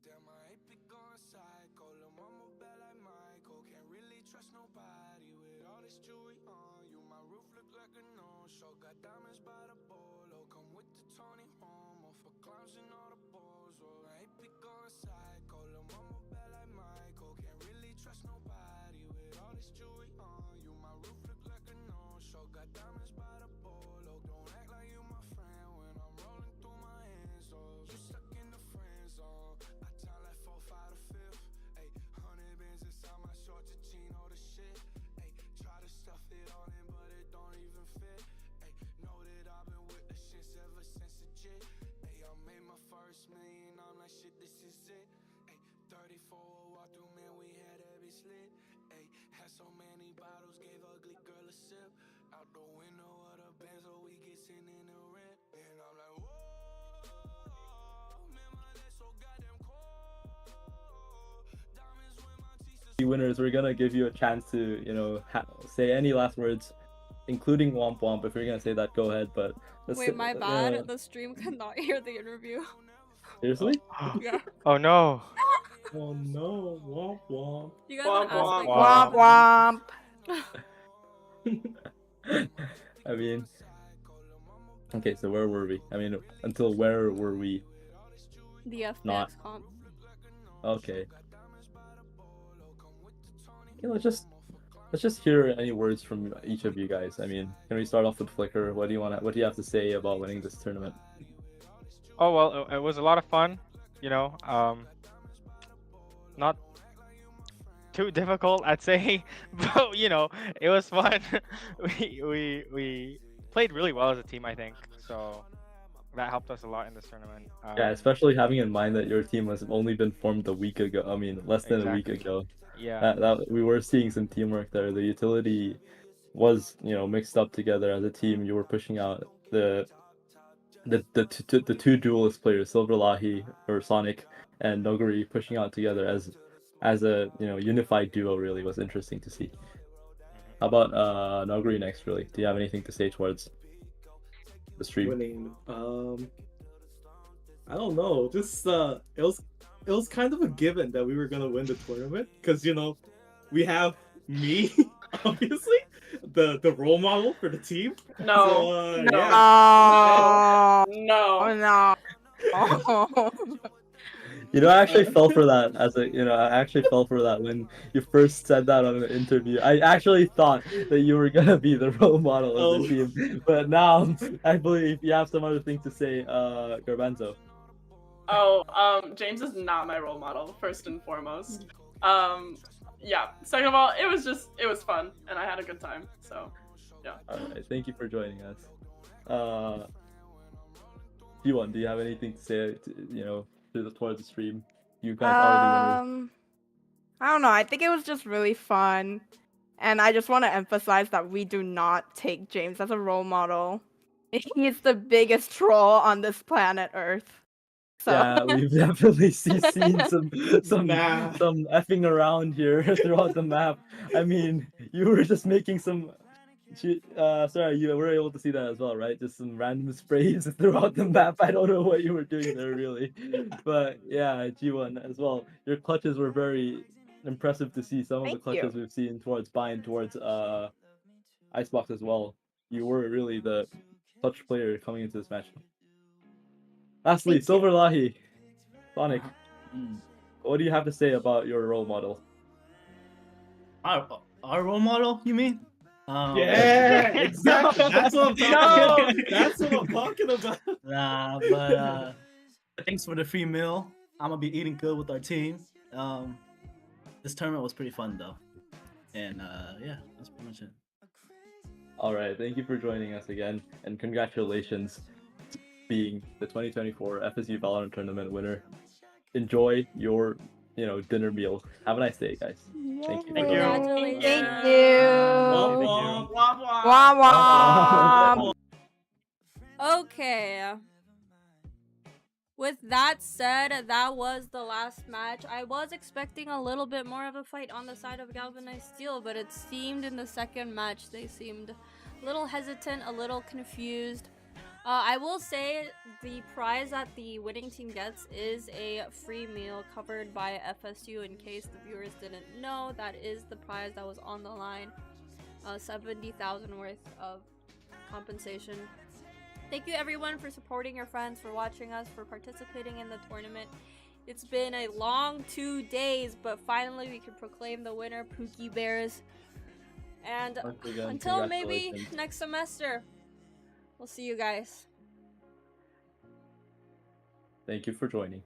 Damn, I ain't be going psycho. Lil' mama bad like Michael. Can't really trust nobody with all this jewelry on you. My roof look like a no-show. Got diamonds by the bolo. Come with the Tony Homo for clowns and all the balls. Oh, I ain't be going psycho. Lil' mama bad like Michael. Can't really trust nobody with all this jewelry on you. My roof look like a no-show. Got diamonds by the bolo. Don't act like you my friend when I'm rolling through my hands. Oh, you stuck in the friend zone. I time like 4, 5 to 5th. Ayy, 100 bins inside my short to chino the shit. Ayy, try to stuff it all in, but it don't even fit. Ayy, know that I've been with the shits ever since the jit. Ayy, I made my first million, I'm like shit, this is it. Ayy, 34 walk through, man, we had every slit. Ayy, had so many bottles, gave ugly girl a sip. Out the window of the Benz, so we get sent in the rent. And I'm like, whoa, man, my legs so goddamn cold. Diamonds when my teeth Winners, we're gonna give you a chance to, you know, say any last words, including Womp Womp. If you're gonna say that, go ahead. But Wait, my bad. The stream cannot hear the interview. seriously? Yeah. Oh no. Oh no, Womp Womp. You guys want to ask like Womp Womp. I mean, okay, so where were we? I mean, until where were we? the FBX Not- comp? Okay. Okay, let's just hear any words from each of you guys. I mean, can we start off with Flicker? What do you have to say about winning this tournament? Oh well, it was a lot of fun. You know, not too difficult, I'd say, but you know, it was fun. we played really well as a team, I think. So that helped us a lot in this tournament. Yeah, especially having in mind that your team has only been formed a week ago. I mean, less than a week Exactly. ago. Yeah. That we were seeing some teamwork there. The utility was, you know, mixed up together as a team. You were pushing out the two duelist players, Silver Lahi or Sonic and Noguri, pushing out together as a, you know, unified duo. Really was interesting to see. How about Noguri next? Really, do you have anything to say towards the stream? Winning. I don't know. Just it was kind of a given that we were gonna win the tournament because, you know, we have me, obviously, the role model for the team. No. So, No. yeah. Oh No. no. Oh. You know, I actually fell for that I actually fell for that when you first said that on an interview. I actually thought that you were gonna be the role model of the team, but now I believe you have some other thing to say, Garbanzo. Oh, James is not my role model, first and foremost. Yeah. Second of all, it was fun, and I had a good time. So, yeah. All right, thank you for joining us. P1, do you have anything to say, towards the stream? You guys are the winners. I don't know. I think it was just really fun. And I just want to emphasize that we do not take James as a role model. He's the biggest troll on this planet Earth. So Yeah, we've definitely seen some Nah. effing around here throughout the map. I mean, you were just making some Sorry, you were able to see that as well, right? Just some random sprays throughout the map. I don't know what you were doing there, really. But yeah, G1 as well. Your clutches were very impressive to see. Some of the Thank clutches you. we've seen towards Bind, towards Icebox as well. You were really the clutch player coming into this match. Lastly, Thank you. Silver Lahi, Sonic, Mm. what do you have to say about your role model? Our role model, you mean? Yeah, exactly. That's what I'm talking No. about. That's what I'm talking about. Nah, but thanks for the free meal. I'm gonna be eating good with our team. This tournament was pretty fun though, and yeah, that's pretty much it. All right, thank you for joining us again, and congratulations being the 2024 FSU Valorant Tournament winner. Enjoy your, dinner meal. Have a nice day, guys. Thank you. Thank you. Congratulations. Thank you. Womp womp. Womp womp. Wah wah. Okay. With that said, that was the last match. I was expecting a little bit more of a fight on the side of Galvanized Steel, but it seemed in the second match they seemed a little hesitant, a little confused. I will say the prize that the winning team gets is a free meal covered by FSU. In case the viewers didn't know, that is the prize that was on the line. 70,000 worth of compensation. Thank you everyone for supporting your friends, for watching us, for participating in the tournament. It's been a long 2 days, but finally we can proclaim the winner, Pookie Bears. And Once again, until maybe congratulations. next semester, we'll see you guys. Thank you for joining.